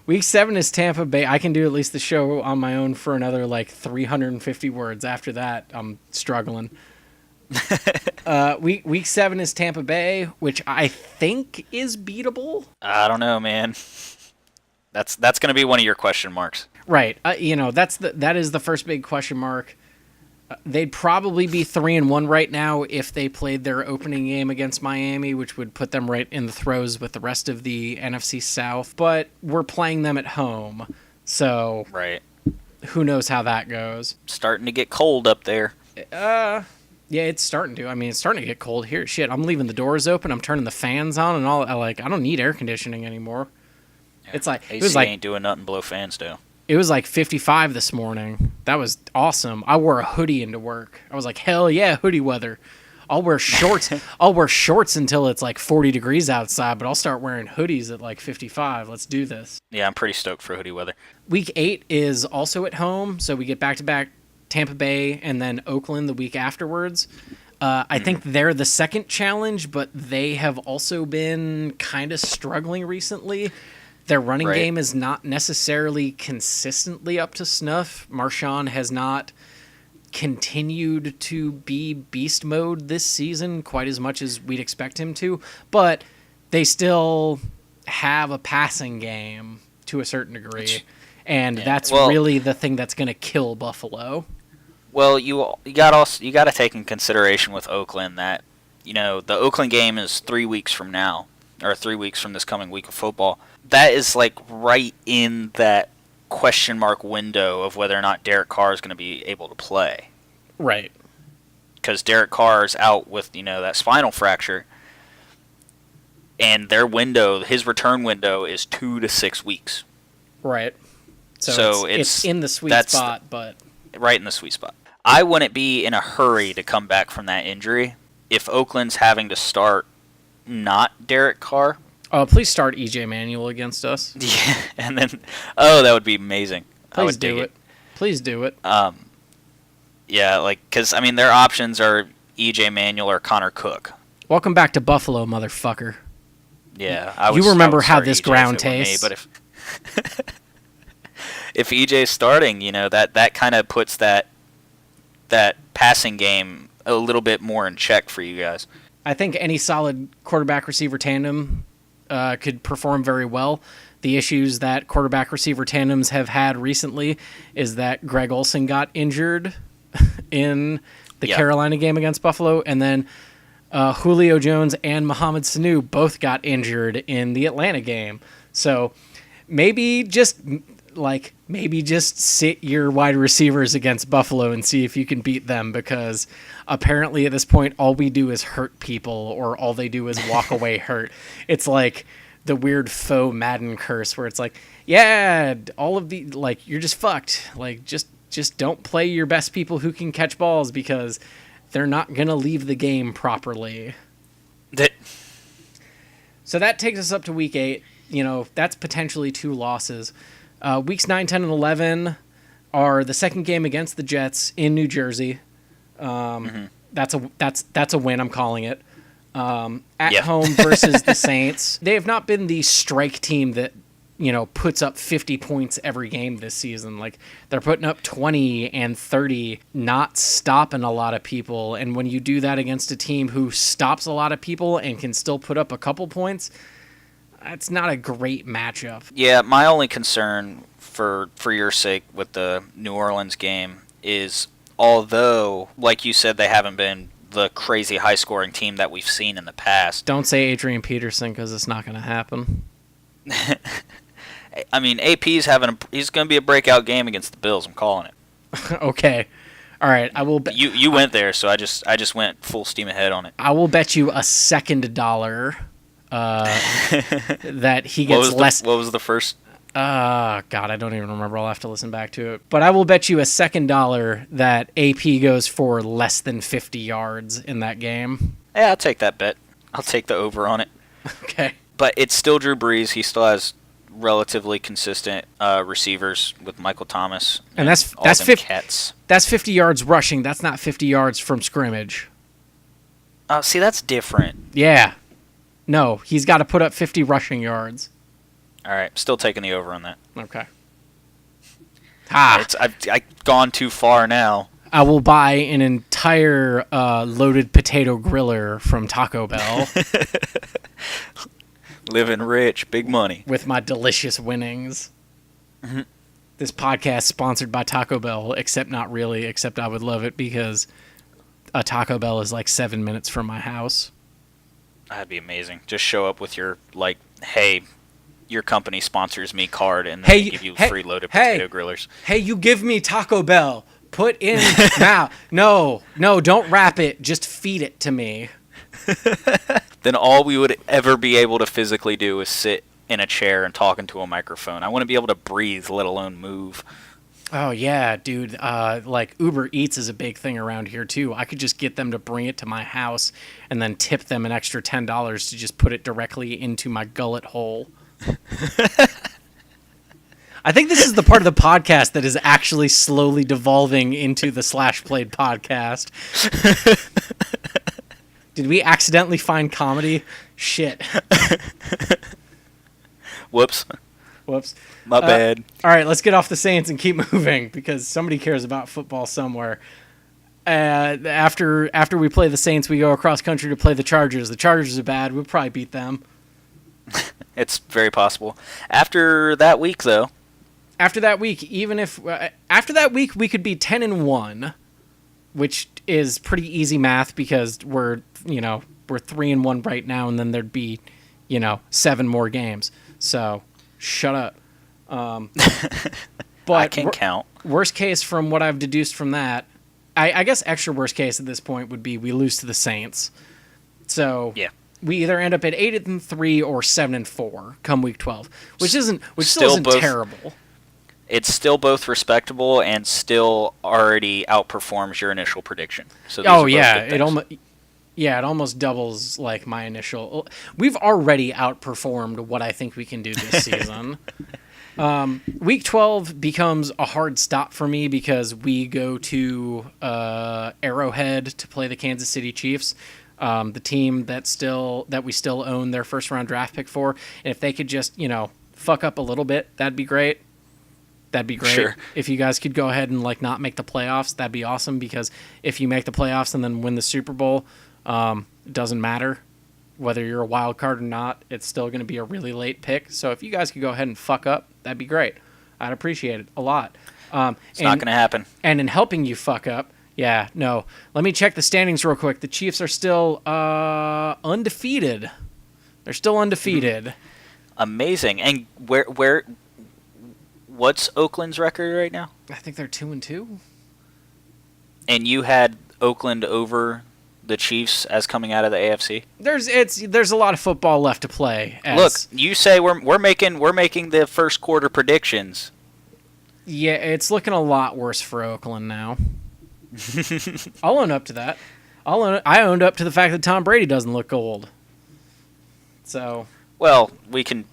Week 7 is Tampa Bay. I can do at least the show on my own for another 350 words. After that, I'm struggling. Week 7 is Tampa Bay, which I think is beatable. I don't know, man. That's going to be one of your question marks. Right. That is the first big question mark. They'd probably be 3-1 right now if they played their opening game against Miami, which would put them right in the throes with the rest of the NFC South. But we're playing them at home, so right. Who knows how that goes? Starting to get cold up there. Yeah, it's starting to. I mean, it's starting to get cold here. Shit, I'm leaving the doors open. I'm turning the fans on and all. I don't need air conditioning anymore. Yeah. It's like AC ain't doing nothing below fans do. It was 55 this morning. That was awesome. I wore a hoodie into work. I was like, hell yeah, hoodie weather. I'll wear shorts. I'll wear shorts until it's 40 degrees outside, but I'll start wearing hoodies at 55. Let's do this. Yeah, I'm pretty stoked for hoodie weather. Week 8 is also at home, so we get back-to-back Tampa Bay and then Oakland the week afterwards. I think they're the second challenge, but they have also been kind of struggling recently. Their running game is not necessarily consistently up to snuff. Marshawn has not continued to be beast mode this season quite as much as we'd expect him to, but they still have a passing game to a certain degree, and that's really the thing that's going to kill Buffalo. Well, you got to take in consideration with Oakland that the Oakland game is 3 weeks from now, or 3 weeks from this coming week of football. That is right in that question mark window of whether or not Derek Carr is going to be able to play. Right. Because Derek Carr is out with that spinal fracture, and his return window is 2 to 6 weeks. Right. So it's in the sweet spot, but right in the sweet spot. I wouldn't be in a hurry to come back from that injury if Oakland's having to start not Derek Carr. Oh, please start EJ Manuel against us. Yeah, and then that would be amazing. Please do it. Please do it. Yeah, because their options are EJ Manuel or Connor Cook. Welcome back to Buffalo, motherfucker. Yeah, you remember how this ground tastes. But if EJ's starting, that kind of puts that passing game a little bit more in check for you guys. I think any solid quarterback-receiver tandem could perform very well. The issues that quarterback-receiver tandems have had recently is that Greg Olsen got injured in the Carolina game against Buffalo, and then Julio Jones and Mohamed Sanu both got injured in the Atlanta game. So maybe just sit your wide receivers against Buffalo and see if you can beat them, because apparently at this point all we do is hurt people, or all they do is walk away hurt. It's like the weird faux Madden curse where it's all of the you're just fucked. Just don't play your best people who can catch balls, because they're not going to leave the game properly. So that takes us up to week 8. That's potentially 2 losses. Weeks 9, 10, and 11 are the second game against the Jets in New Jersey. That's a win, I'm calling it. At home versus the Saints. They have not been the strike team that puts up 50 points every game this season. They're putting up 20 and 30, not stopping a lot of people. And when you do that against a team who stops a lot of people and can still put up a couple points, that's not a great matchup. Yeah, my only concern for your sake with the New Orleans game is although, like you said, they haven't been the crazy high-scoring team that we've seen in the past. Don't say Adrian Peterson because it's not going to happen. I mean, AP's he's going to be a breakout game against the Bills. I'm calling it. Okay. All right. I will. You went there, so I just went full steam ahead on it. I will bet you a second dollar that he gets less. What was the first? God, I don't even remember. I'll have to listen back to it. But I will bet you a second dollar that AP goes for less than 50 yards in that game. Yeah, I'll take that bet. I'll take the over on it. Okay. But it's still Drew Brees. He still has relatively consistent receivers with Michael Thomas. And that's 50. That's 50 yards rushing. That's not 50 yards from scrimmage. See, that's different. Yeah. No, he's got to put up 50 rushing yards. All right, still taking the over on that. Okay. I've gone too far now. I will buy an entire loaded potato griller from Taco Bell. Living rich, big money. With my delicious winnings. Mm-hmm. This podcast sponsored by Taco Bell, except not really, except I would love it because a Taco Bell is like 7 minutes from my house. That'd be amazing. Just show up with your, like, hey, your company sponsors me card, and they give you free loaded potato grillers. Hey, you give me Taco Bell. Put in now. No, don't wrap it. Just feed it to me. Then all we would ever be able to physically do is sit in a chair and talk into a microphone. I want to be able to breathe, let alone move. Oh, yeah, dude. Like, Uber Eats is a big thing around here, too. I could just get them to bring it to my house and then tip them an extra $10 to just put it directly into my gullet hole. I think this is the part of the podcast that is actually slowly devolving into the Slash Played podcast. Did we accidentally find comedy? Shit. Whoops. My bad. All right, let's get off the Saints and keep moving because somebody cares about football somewhere. After we play the Saints, we go across country to play the Chargers. The Chargers are bad. We'll probably beat them. It's very possible. After that week, though. After that week, we could be 10-1, which is pretty easy math because we're 3-1 right now, and then there'd be, 7 more games. So shut up. But I can count. Worst case from what I've deduced from that, I guess extra worst case at this point would be we lose to the Saints. So yeah. We either end up at 8-3 or 7-4 come week 12, which still isn't terrible. It's still both respectable and still already outperforms your initial prediction. So it almost doubles like my initial. We've already outperformed what I think we can do this season. Week 12 becomes a hard stop for me because we go to Arrowhead to play the Kansas City Chiefs. The team that we still own their first round draft pick for. And if they could just, fuck up a little bit, that'd be great. Sure. If you guys could go ahead and not make the playoffs, that'd be awesome because if you make the playoffs and then win the Super Bowl, it doesn't matter whether you're a wild card or not. It's still going to be a really late pick. So if you guys could go ahead and fuck up, that'd be great. I'd appreciate it a lot. It's not going to happen. And in helping you fuck up, let me check the standings real quick. The Chiefs are still undefeated. They're still undefeated. Amazing. And what's Oakland's record right now? I think they're 2-2. And you had Oakland over the Chiefs as coming out of the AFC? There's a lot of football left to play. Look, you say we're making the first quarter predictions. Yeah, it's looking a lot worse for Oakland now. I'll own up to that. I owned up to the fact that Tom Brady doesn't look old. So, well, we can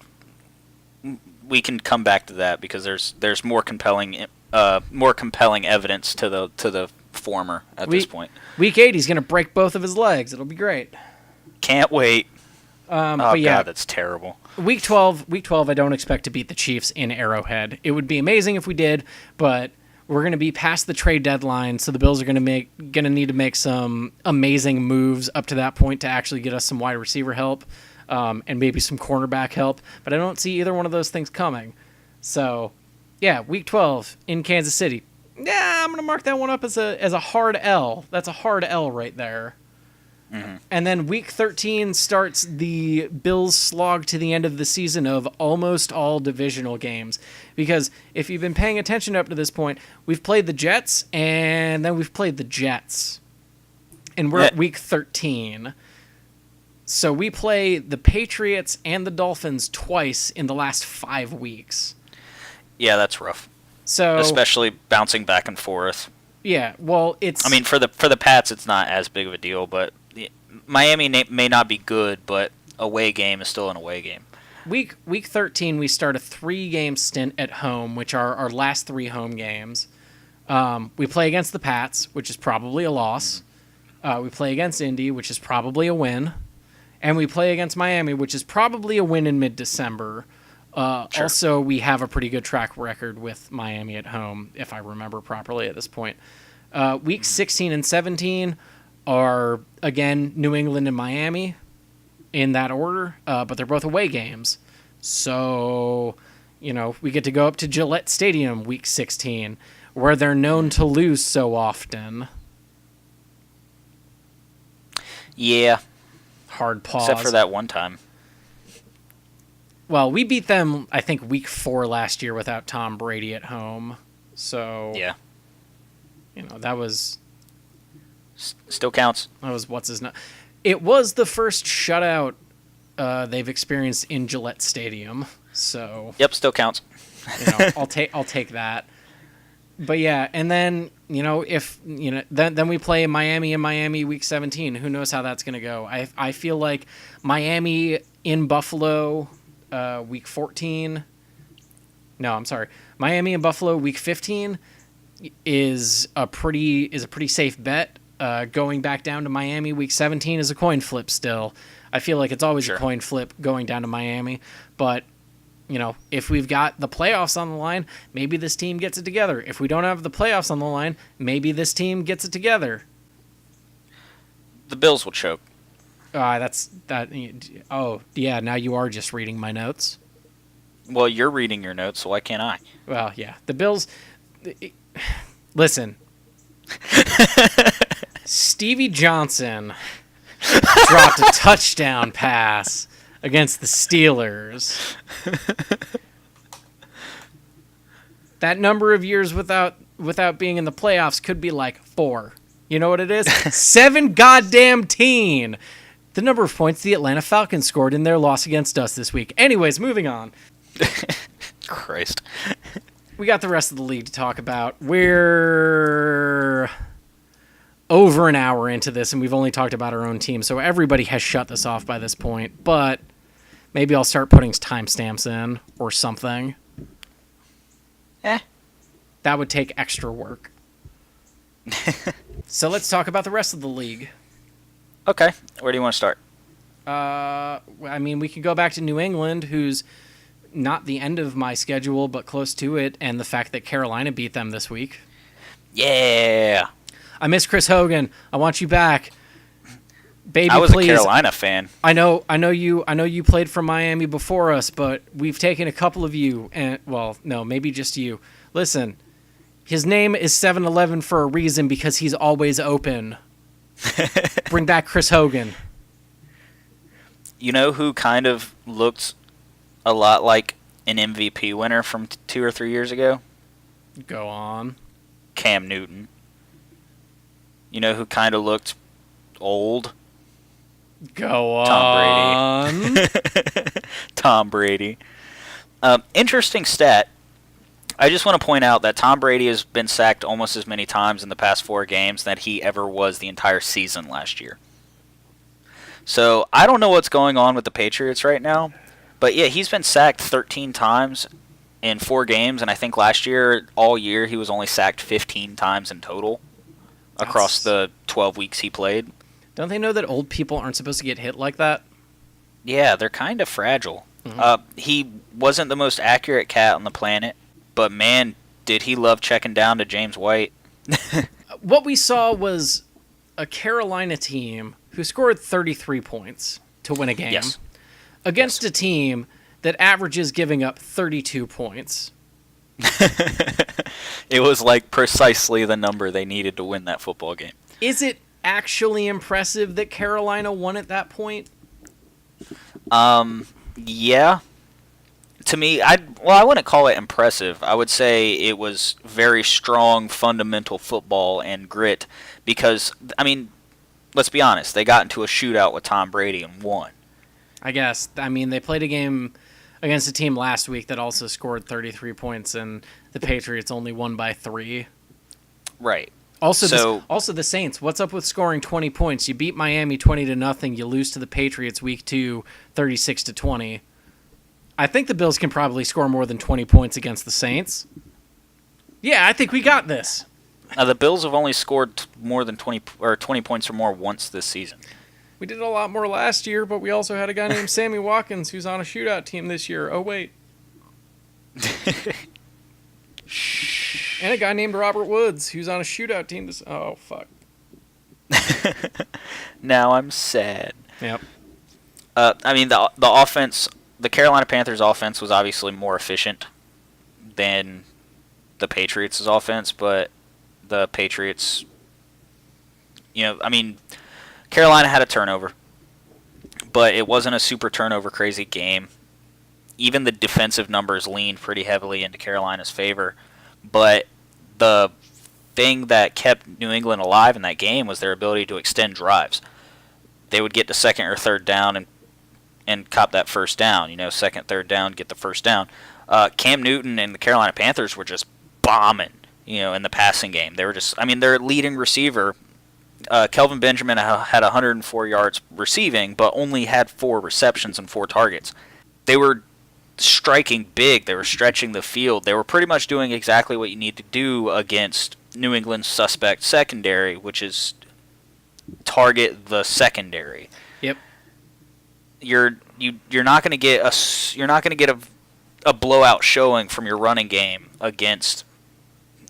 come back to that because there's more compelling evidence to the former at this point. Week 8, he's gonna break both of his legs. It'll be great. Can't wait. But God, that's terrible. Week 12, I don't expect to beat the Chiefs in Arrowhead. It would be amazing if we did, but we're going to be past the trade deadline, so the Bills are going to need to make some amazing moves up to that point to actually get us some wide receiver help and maybe some cornerback help. But I don't see either one of those things coming. So, yeah, Week 12 in Kansas City. Yeah, I'm gonna mark that one up as a hard L. That's a hard L right there. Mm-hmm. And then week 13 starts the Bills' slog to the end of the season of almost all divisional games. Because if you've been paying attention up to this point, we've played the Jets and then we've played the Jets. And we're at week 13. So we play the Patriots and the Dolphins twice in the last 5 weeks. Yeah, that's rough. So especially bouncing back and forth. Yeah, well, it's... I mean, for the Pats, it's not as big of a deal, but Miami may not be good, but away game is still an away game. Week 13, we start a 3-game stint at home, which are our last 3 home games. We play against the Pats, which is probably a loss. We play against Indy, which is probably a win. And we play against Miami, which is probably a win in mid-December. Sure. Also, we have a pretty good track record with Miami at home, if I remember properly at this point. Weeks 16 and 17 are, again, New England and Miami in that order, but they're both away games. So, we get to go up to Gillette Stadium week 16, where they're known to lose so often. Yeah. Hard pause. Except for that one time. Well, we beat them, I think, week 4 last year without Tom Brady at home. So, yeah. That was... Still counts. That was what's his name. It was the first shutout they've experienced in Gillette Stadium. So... Yep, still counts. I'll take that. But yeah, and then, then we play Miami in Miami week 17. Who knows how that's going to go? I feel like Miami in Buffalo... week 14. No, I'm sorry. Miami and Buffalo week 15 is a pretty safe bet. Going back down to Miami week 17 is a coin flip still. I feel like it's always a coin flip going down to Miami, but if we've got the playoffs on the line, maybe this team gets it together. If we don't have the playoffs on the line, maybe this team gets it together. The Bills will choke. Oh, yeah, now you are just reading my notes. Well, you're reading your notes, so why can't I? Well, yeah. The Bills... Listen. Stevie Johnson dropped a touchdown pass against the Steelers. That number of years without being in the playoffs could be like 4. You know what it is? 7 goddamn teen. The number of points the Atlanta Falcons scored in their loss against us this week. Anyways, moving on. Christ. We got the rest of the league to talk about. We're over an hour into this, and we've only talked about our own team, so everybody has shut this off by this point. But maybe I'll start putting timestamps in or something. That would take extra work. So let's talk about the rest of the league. Okay. Where do you want to start? We can go back to New England, who's not the end of my schedule, but close to it, and the fact that Carolina beat them this week. Yeah. I miss Chris Hogan. I want you back. Baby, I was please. a Carolina fan. I know you played for Miami before us, but we've taken a couple of you, and maybe just you. Listen, his name is 7-Eleven for a reason because he's always open. Bring back Chris Hogan. You know who kind of looked a lot like an MVP winner from 2 or 3 years ago? Go on. Cam Newton. You know who kind of looked old? Go on. Tom Brady. Tom Brady. Interesting stat. I just want to point out that Tom Brady has been sacked almost as many times in the past 4 games that he ever was the entire season last year. So I don't know what's going on with the Patriots right now, but yeah, he's been sacked 13 times in 4 games, and I think last year, all year, he was only sacked 15 times in total across the 12 weeks he played. Don't they know that old people aren't supposed to get hit like that? Yeah, they're kind of fragile. Mm-hmm. He wasn't the most accurate cat on the planet, but man, did he love checking down to James White. What we saw was a Carolina team who scored 33 points to win a game against a team that averages giving up 32 points. It was like precisely the number they needed to win that football game. Is it actually impressive that Carolina won at that point? Yeah. To me, I wouldn't call it impressive. I would say it was very strong fundamental football and grit because, I mean, let's be honest, they got into a shootout with Tom Brady and won. I guess. I mean, they played a game against a team last week that also scored 33 points, and the Patriots only won by 3. Right. Also, the Saints. What's up with scoring 20 points? You beat Miami 20-0. You lose to the Patriots week 2, 36-20. I think the Bills can probably score more than 20 points against the Saints. Yeah, I think we got this. The Bills have only scored more than 20 points or more once this season. We did a lot more last year, but we also had a guy named Sammy Watkins who's on a shootout team this year. Oh, wait. And a guy named Robert Woods who's on a shootout team this... Oh, fuck. Now I'm sad. Yep. I mean, the offense... The Carolina Panthers offense was obviously more efficient than the Patriots' offense, but the Patriots, Carolina had a turnover, but it wasn't a super turnover crazy game. Even the defensive numbers leaned pretty heavily into Carolina's favor, but the thing that kept New England alive in that game was their ability to extend drives. They would get to second or third down and cop that first down. Second, third down, get the first down. Cam Newton and the Carolina Panthers were just bombing, in the passing game. They were just, their leading receiver, Kelvin Benjamin, had 104 yards receiving, but only had 4 receptions and 4 targets. They were striking big. They were stretching the field. They were pretty much doing exactly what you need to do against New England's suspect secondary, which is target the secondary. Yep. You're not going to get a blowout showing from your running game against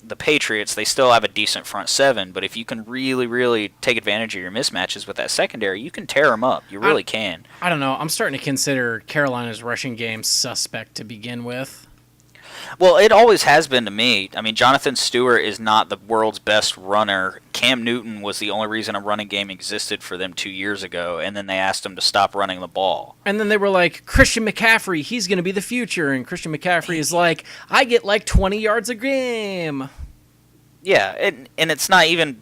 the Patriots. They still have a decent front seven, but if you can really, really take advantage of your mismatches with that secondary, you can tear them up. You really can. I don't know. I'm starting to consider Carolina's rushing game suspect to begin with. Well, it always has been to me. Jonathan Stewart is not the world's best runner. Cam Newton was the only reason a running game existed for them 2 years ago, and then they asked him to stop running the ball. And then they were like, Christian McCaffrey, he's going to be the future. And Christian McCaffrey is like, I get like 20 yards a game. Yeah, and it's not even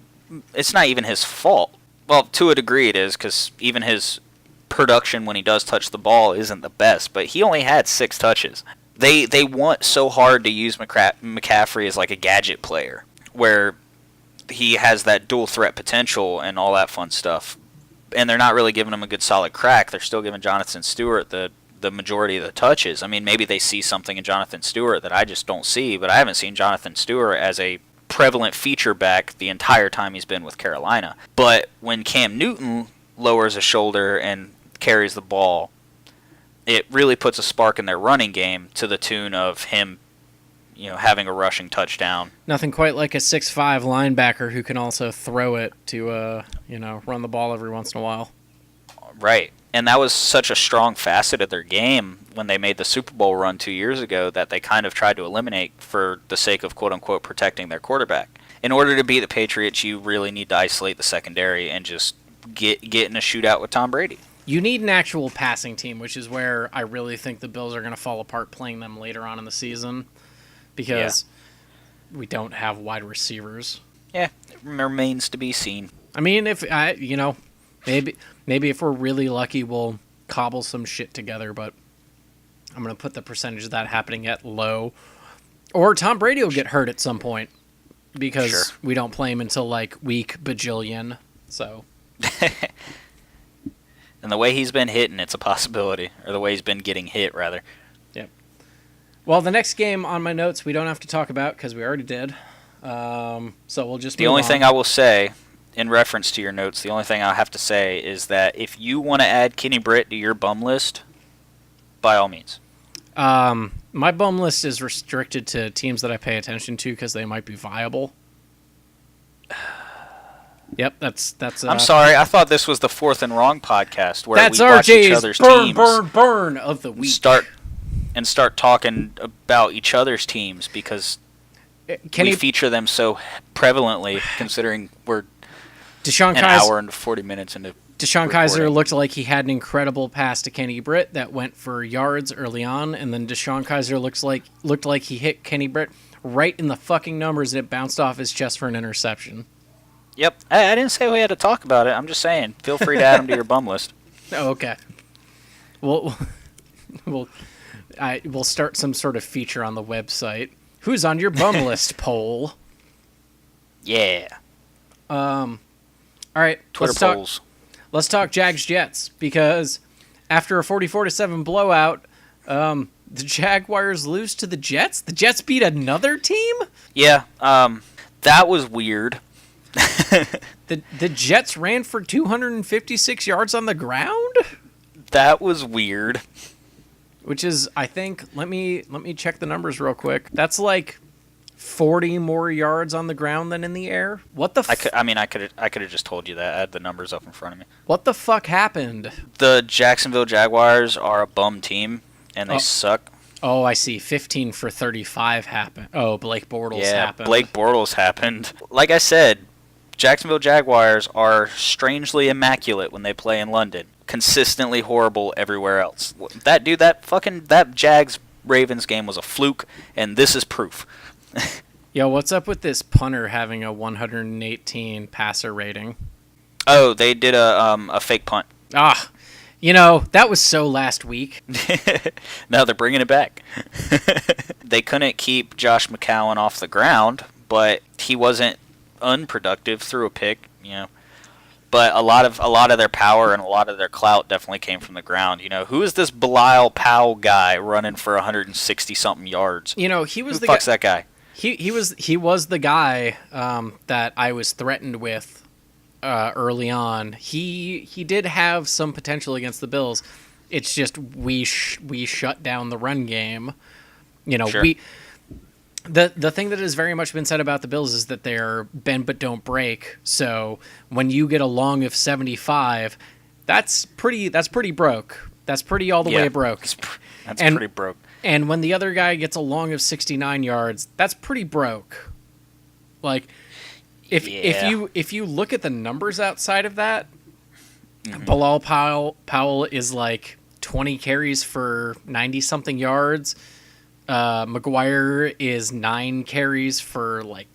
his fault. Well, to a degree it is, because even his production when he does touch the ball isn't the best, but he only had 6 touches. They want so hard to use McCaffrey as like a gadget player, where he has that dual threat potential and all that fun stuff. And they're not really giving him a good solid crack. They're still giving Jonathan Stewart the majority of the touches. Maybe they see something in Jonathan Stewart that I just don't see, but I haven't seen Jonathan Stewart as a prevalent feature back the entire time he's been with Carolina. But when Cam Newton lowers a shoulder and carries the ball, it really puts a spark in their running game to the tune of him, having a rushing touchdown. Nothing quite like a 6'5" linebacker who can also throw it to, run the ball every once in a while. Right. And that was such a strong facet of their game when they made the Super Bowl run 2 years ago that they kind of tried to eliminate for the sake of quote-unquote protecting their quarterback. In order to beat the Patriots, you really need to isolate the secondary and just get in a shootout with Tom Brady. You need an actual passing team, which is where I really think the Bills are going to fall apart playing them later on in the season because we don't have wide receivers. Yeah, it remains to be seen. If maybe if we're really lucky, we'll cobble some shit together, but I'm going to put the percentage of that happening at low. Or Tom Brady will get hurt at some point because we don't play him until like week bajillion. So... And the way he's been hitting, it's a possibility. Or the way he's been getting hit, rather. Yep. Well, the next game on my notes we don't have to talk about because we already did. So we'll just The only thing I will say, in reference to your notes, the only thing I have to say is that if you want to add Kenny Britt to your bum list, by all means. My bum list is restricted to teams that I pay attention to because they might be viable. Yep, that's. I'm sorry. I thought this was the Fourth and Wrong podcast where that's we watch each RJ's other's teams. burn of the week. Start talking about each other's teams because we feature them so prevalently, considering we're DeShone an hour and 40 mintes into DeShone Kizer looked like he had an incredible pass to Kenny Britt that went for yards early on, and then DeShone Kizer looked like he hit Kenny Britt right in the fucking numbers, and it bounced off his chest for an interception. Yep. I didn't say we had to talk about it. I'm just saying, feel free to add him to your bum list. Oh, okay. We'll start some sort of feature on the website. Who's on your bum list poll? Yeah. All right. Twitter polls. Let's talk Jags Jets, because after a 44-7 blowout, the Jaguars lose to the Jets. The Jets beat another team? Yeah. That was weird. The Jets ran for 256 yards on the ground? That was weird. Which is, I think, let me check the numbers real quick. That's like 40 more yards on the ground than in the air. What the I could have just told you that. I had the numbers up in front of me. What the fuck happened? The Jacksonville Jaguars are a bum team, and they suck. Oh, I see. 15 for 35 happened. Oh, Blake Bortles happened. Yeah, Blake Bortles happened. Like I said, Jacksonville Jaguars are strangely immaculate when they play in London. Consistently horrible everywhere else. That Jags Ravens game was a fluke, and this is proof. Yo, what's up with this punter having a 118 passer rating? Oh, they did a fake punt. That was so last week. No, they're bringing it back. They couldn't keep Josh McCown off the ground, but he wasn't unproductive through a pick, But a lot of their power and a lot of their clout definitely came from the ground. Who is this Belial Powell guy running for 160 something yards? He was Who the fucks that guy? He was the guy that I was threatened with early on. He did have some potential against the Bills. It's just we shut down the run game. Sure. The thing that has very much been said about the Bills is that they're bend but don't break. So when you get a long of 75, that's pretty broke. That's pretty all the way broke. That's pretty broke. And when the other guy gets a long of 69 yards, that's pretty broke. Like if you look at the numbers outside of that, Bilal Powell is like 20 carries for 90 something yards. McGuire is 9 carries for like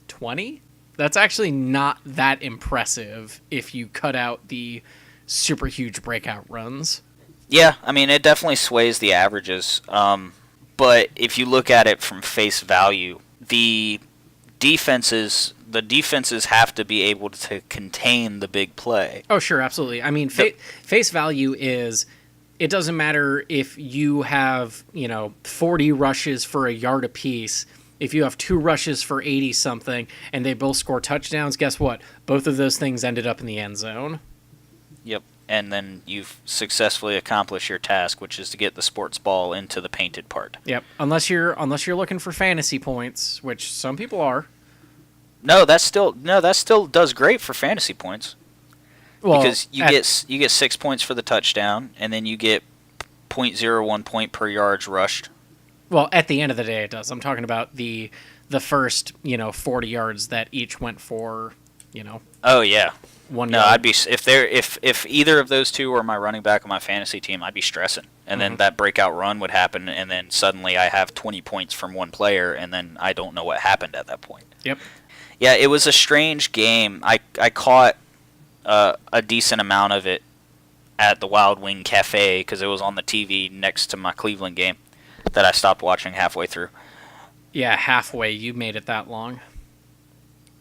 20. That's actually not that impressive if you cut out the super huge breakout runs. Yeah, it definitely sways the averages. But if you look at it from face value, the defenses have to be able to contain the big play. Oh, sure, absolutely. Face value is, it doesn't matter if you have, 40 rushes for a yard apiece. If you have 2 rushes for 80-something and they both score touchdowns, guess what? Both of those things ended up in the end zone. Yep, and then you've successfully accomplished your task, which is to get the sports ball into the painted part. Yep, unless you're looking for fantasy points, which some people are. No, that still does great for fantasy points. Well, because you get 6 points for the touchdown, and then you get 0.01 point per yards rushed. Well, at the end of the day, it does. I'm talking about the first 40 yards that each went for Oh yeah. 1 No, yard. I'd be if either of those two were my running back on my fantasy team, I'd be stressing, and then that breakout run would happen, and then suddenly I have 20 points from one player, and then I don't know what happened at that point. Yep. Yeah, it was a strange game. I caught a decent amount of it at the Wild Wing Cafe because it was on the TV next to my Cleveland game that I stopped watching halfway through. Yeah, halfway. You made it that long.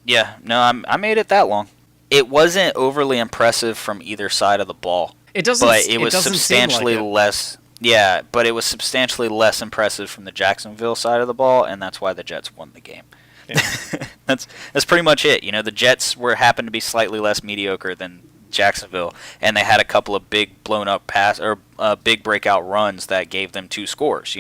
Yeah, no, I made it that long. It wasn't overly impressive from either side of the ball. It doesn't. But it was substantially seem like it. less. Yeah, but it was substantially less impressive from the Jacksonville side of the ball, and that's why the Jets won the game. Yeah. That's pretty much it. The Jets happened to be slightly less mediocre than Jacksonville, and they had a couple of big blown up big breakout runs that gave them 2 scores.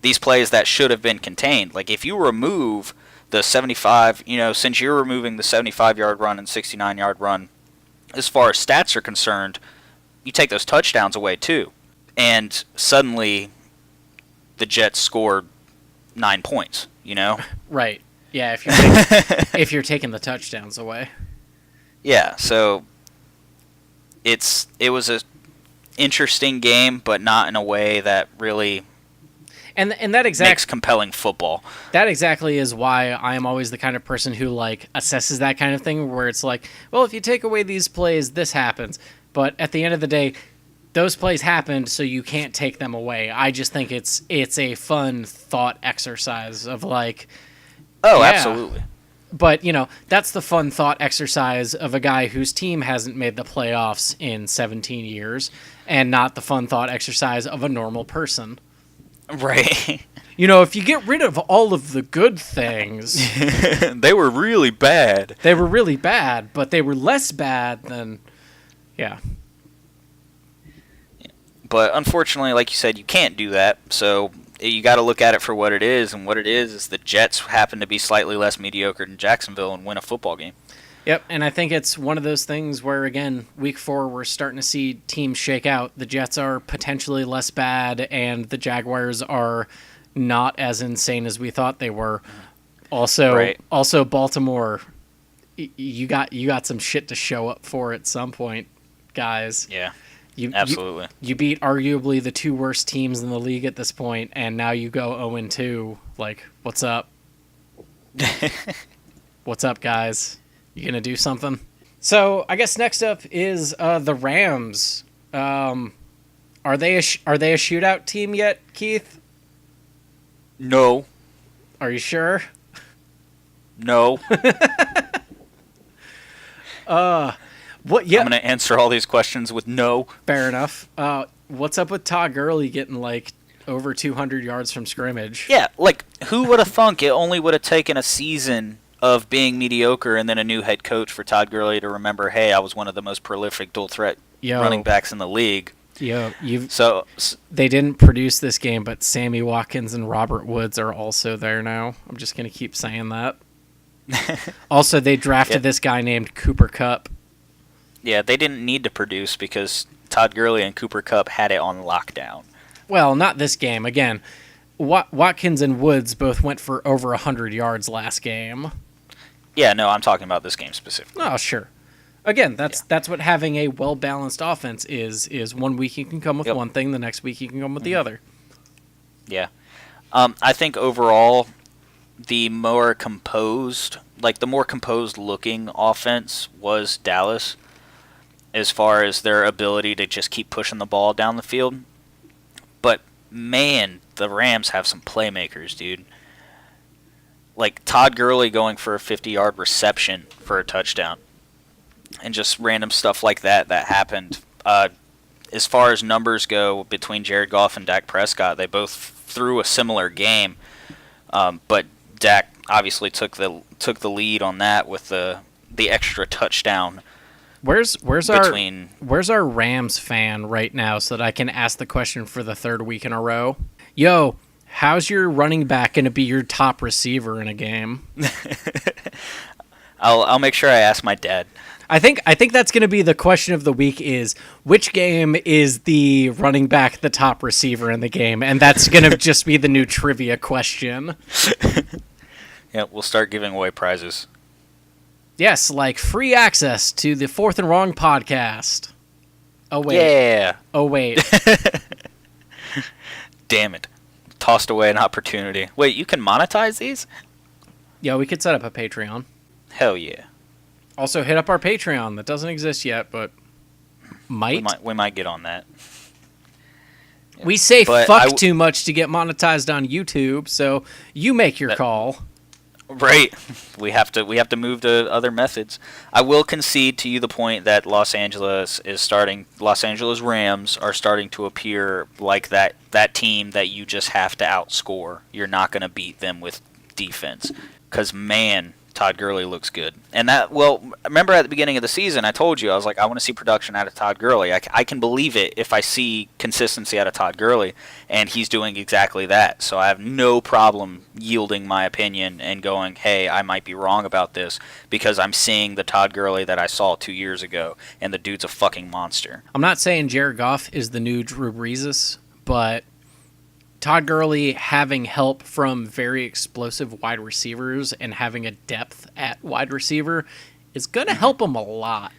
These plays that should have been contained. Like if you remove the 75, since you're removing the 75-yard run and 69-yard run, as far as stats are concerned, you take those touchdowns away too, and suddenly the Jets scored 9 points. you know? Right. Yeah, if you're taking the touchdowns away. Yeah, so it was a interesting game, but not in a way that really And that makes compelling football. That exactly is why I am always the kind of person who like assesses that kind of thing, where it's like, well, if you take away these plays, this happens. But at the end of the day, those plays happened, so you can't take them away. I just think it's a fun thought exercise of like, oh, yeah. Absolutely. But, that's the fun thought exercise of a guy whose team hasn't made the playoffs in 17 years, and not the fun thought exercise of a normal person. Right. If you get rid of all of the good things... They were really bad. They were really bad, but they were less bad than... Yeah. But unfortunately, like you said, you can't do that, so you got to look at it for what it is, and what it is the Jets happen to be slightly less mediocre than Jacksonville and win a football game. Yep, and I think it's one of those things where, again, week 4, we're starting to see teams shake out. The Jets are potentially less bad, and the Jaguars are not as insane as we thought they were. Also, Baltimore, you got some shit to show up for at some point, guys. Yeah, absolutely. You beat arguably the 2 worst teams in the league at this point, and now you go 0-2. Like, what's up? What's up, guys? You gonna do something? So I guess next up is the Rams. Are they a shootout team yet, Keith? No. Are you sure? No. What? Yeah. I'm gonna answer all these questions with no. Fair enough. What's up with Todd Gurley getting like over 200 yards from scrimmage? Yeah, like who would have thunk it only would have taken a season of being mediocre and then a new head coach for Todd Gurley to remember, hey, I was one of the most prolific dual threat running backs in the league. They didn't produce this game, but Sammy Watkins and Robert Woods are also there now. I'm just going to keep saying that. Also, they drafted this guy named Cooper Kupp. Yeah, they didn't need to produce because Todd Gurley and Cooper Kupp had it on lockdown. Well, not this game. Again, Watkins and Woods both went for over 100 yards last game. Yeah, no, I'm talking about this game specifically. Oh, sure. Again, that's what having a well-balanced offense is. One week you can come with one thing, the next week you can come with the other. Yeah. I think overall, the more composed looking offense was Dallas as far as their ability to just keep pushing the ball down the field. But, man, the Rams have some playmakers, dude. Like Todd Gurley going for a 50-yard reception for a touchdown. And just random stuff like that happened. As far as numbers go, between Jared Goff and Dak Prescott, they both threw a similar game. But Dak obviously took the lead on that with the extra touchdown. Where's our Rams fan right now so that I can ask the question for the 3rd week in a row? Yo, how's your running back going to be your top receiver in a game? I'll make sure I ask my dad. I think that's going to be the question of the week is, which game is the running back the top receiver in the game? And that's going to just be the new trivia question. Yeah, we'll start giving away prizes. Yes, like free access to the Fourth and Wrong podcast. Oh, wait. Yeah. Oh, wait. Damn it. Tossed away an opportunity. Wait, you can monetize these? Yeah, we could set up a Patreon. Hell yeah. Also, hit up our Patreon. That doesn't exist yet, but might. We might get on that. We say fuck too much to get monetized on YouTube, so you make your call. Right. We have to move to other methods. I will concede to you the point that Los Angeles Rams are starting to appear like that team that you just have to outscore. You're not going to beat them with defense. Because, man, Todd Gurley looks good. And remember at the beginning of the season, I told you, I was like, I want to see production out of Todd Gurley. I can believe it if I see consistency out of Todd Gurley, and he's doing exactly that. So I have no problem yielding my opinion and going, hey, I might be wrong about this, because I'm seeing the Todd Gurley that I saw 2 years ago, and the dude's a fucking monster. I'm not saying Jared Goff is the new Drew Brees, but Todd Gurley having help from very explosive wide receivers and having a depth at wide receiver is going to help him a lot.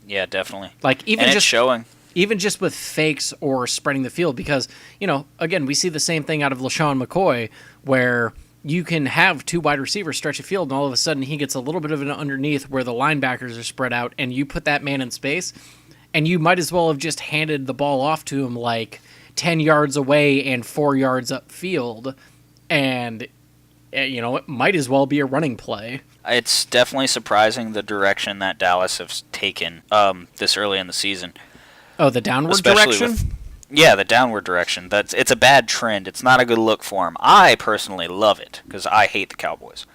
Yeah, definitely. Like even and just it's showing. Even just with fakes or spreading the field, because, again, we see the same thing out of LaShawn McCoy, where you can have two wide receivers stretch a field, and all of a sudden he gets a little bit of an underneath where the linebackers are spread out, and you put that man in space, and you might as well have just handed the ball off to him like 10 yards away and 4 yards upfield, and, it might as well be a running play. It's definitely surprising the direction that Dallas has taken this early in the season. Oh, the downward Especially direction? The downward direction. It's a bad trend. It's not a good look for him. I personally love it because I hate the Cowboys.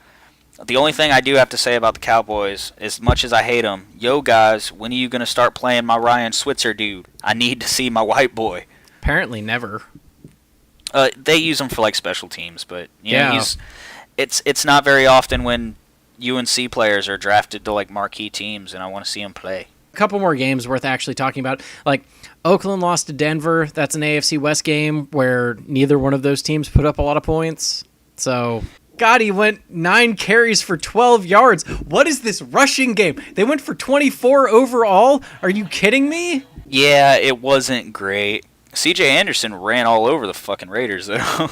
The only thing I do have to say about the Cowboys, as much as I hate them, yo guys, when are you going to start playing my Ryan Switzer dude? I need to see my white boy. Apparently never. They use him for like special teams, but know, it's not very often when UNC players are drafted to like marquee teams, and I want to see him play. Couple more games worth actually talking about. Like, Oakland lost to Denver. That's an AFC West game where neither one of those teams put up a lot of points. So, God, he went 9 carries for 12 yards. What is this rushing game? They went for 24 overall? Are you kidding me? Yeah, it wasn't great. CJ Anderson ran all over the fucking Raiders, though.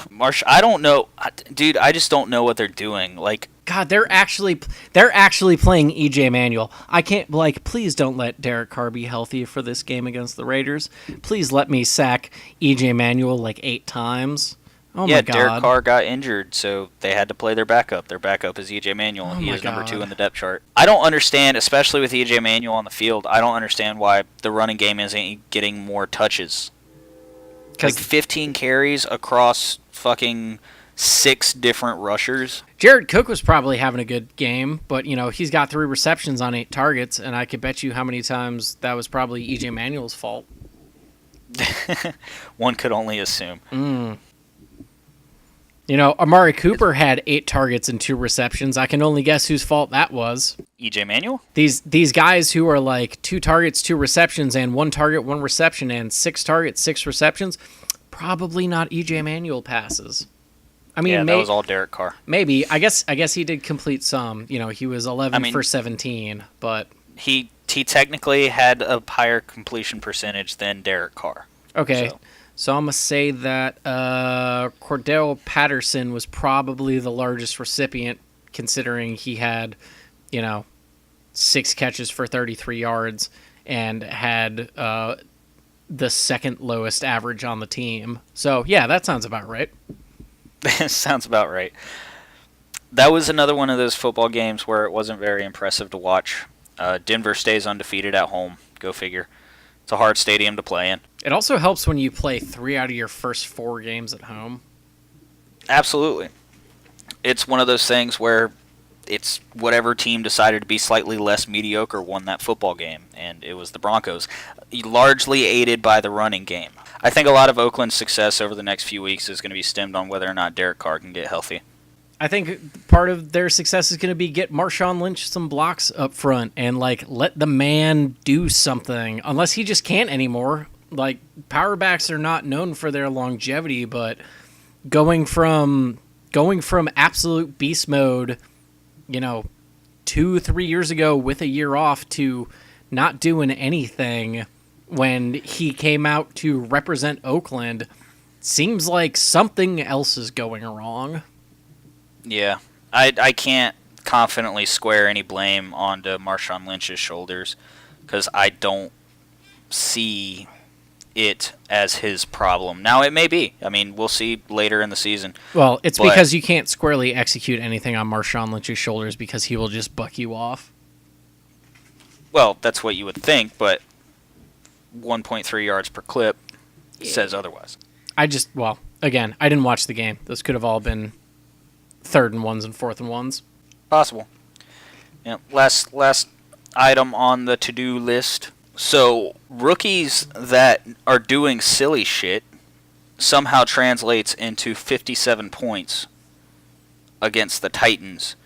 I don't know. Dude, I just don't know what they're doing. Like, God, they're actually playing EJ Manuel. I can't, please don't let Derek Carr be healthy for this game against the Raiders. Please let me sack EJ Manuel 8 times. Oh my God. Derek Carr got injured, so they had to play their backup. Their backup is EJ Manuel, and he is number 2 in the depth chart. I don't understand, especially with EJ Manuel on the field, I don't understand why the running game isn't getting more touches. 15 carries across fucking 6 different rushers. Jared Cook was probably having a good game, but, he's got 3 receptions on 8 targets, and I could bet you how many times that was probably EJ Manuel's fault. One could only assume. Amari Cooper had 8 targets and 2 receptions. I can only guess whose fault that was. EJ Manuel? These guys who are 2 targets, 2 receptions, and 1 target, 1 reception, and 6 targets, 6 receptions, probably not EJ Manuel passes. I mean, that was all Derek Carr. Maybe. I guess he did complete some. He was 11 for 17, but he technically had a higher completion percentage than Derek Carr. Okay. So I'm going to say that Cordell Patterson was probably the largest recipient, considering he had, 6 catches for 33 yards and had the second lowest average on the team. So, yeah, that sounds about right. Sounds about right. That was another one of those football games where it wasn't very impressive to watch. Denver stays undefeated at home. Go figure. It's a hard stadium to play in. It also helps when you play 3 out of your first 4 games at home. Absolutely. It's one of those things where it's whatever team decided to be slightly less mediocre won that football game, and it was the Broncos, largely aided by the running game. I think a lot of Oakland's success over the next few weeks is going to be stemmed on whether or not Derek Carr can get healthy. I think part of their success is going to be get Marshawn Lynch some blocks up front and let the man do something. Unless he just can't anymore. Power backs are not known for their longevity, but going from absolute beast mode, 2-3 years ago with a year off to not doing anything when he came out to represent Oakland, seems like something else is going wrong. Yeah, I can't confidently square any blame onto Marshawn Lynch's shoulders because I don't see it as his problem. Now, it may be. I mean, we'll see later in the season. Well, it's because you can't squarely execute anything on Marshawn Lynch's shoulders because he will just buck you off. Well, that's what you would think, but 1.3 yards per clip says otherwise. Again, I didn't watch the game. Those could have all been 3rd and 1s and 4th and 1s. Possible. Yeah. Last item on the to-do list. So, rookies that are doing silly shit somehow translates into 57 points against the Titans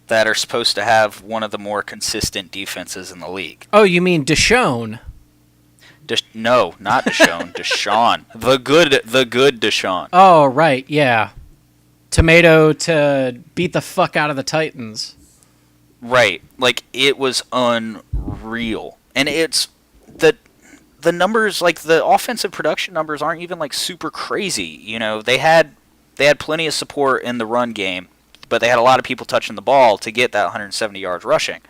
that are supposed to have one of the more consistent defenses in the league. Oh, you mean Deshaun? No, not Deshaun. Deshaun. The good Deshaun. Oh, right, yeah. Tomato to beat the fuck out of the Titans. Right. Like, it was unreal. And it's the numbers, like the offensive production numbers aren't even like super crazy. You know, they had plenty of support in the run game, but they had a lot of people touching the ball to get that 170 yards rushing.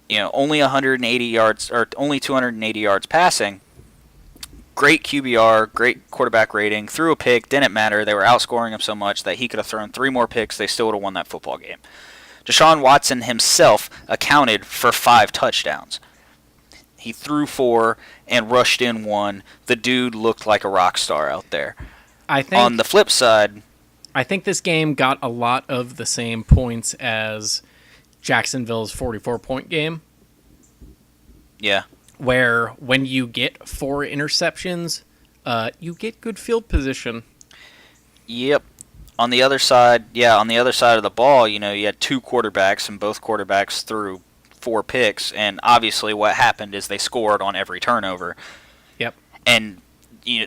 You know, only 180 yards or only 280 yards passing. Great QBR, great quarterback rating. Threw a pick, didn't matter. They were outscoring him so much that he could have thrown 3 more picks. They still would have won that football game. Deshaun Watson himself accounted for 5 touchdowns. He threw 4 and rushed in 1. The dude looked like a rock star out there. On the flip side, I think this game got a lot of the same points as Jacksonville's 44-point game. Yeah. Where when you get 4 interceptions, you get good field position. Yep. On the other side of the ball, you know, you had 2 quarterbacks, and both quarterbacks threw 4 picks, and obviously what happened is they scored on every turnover. Yep. And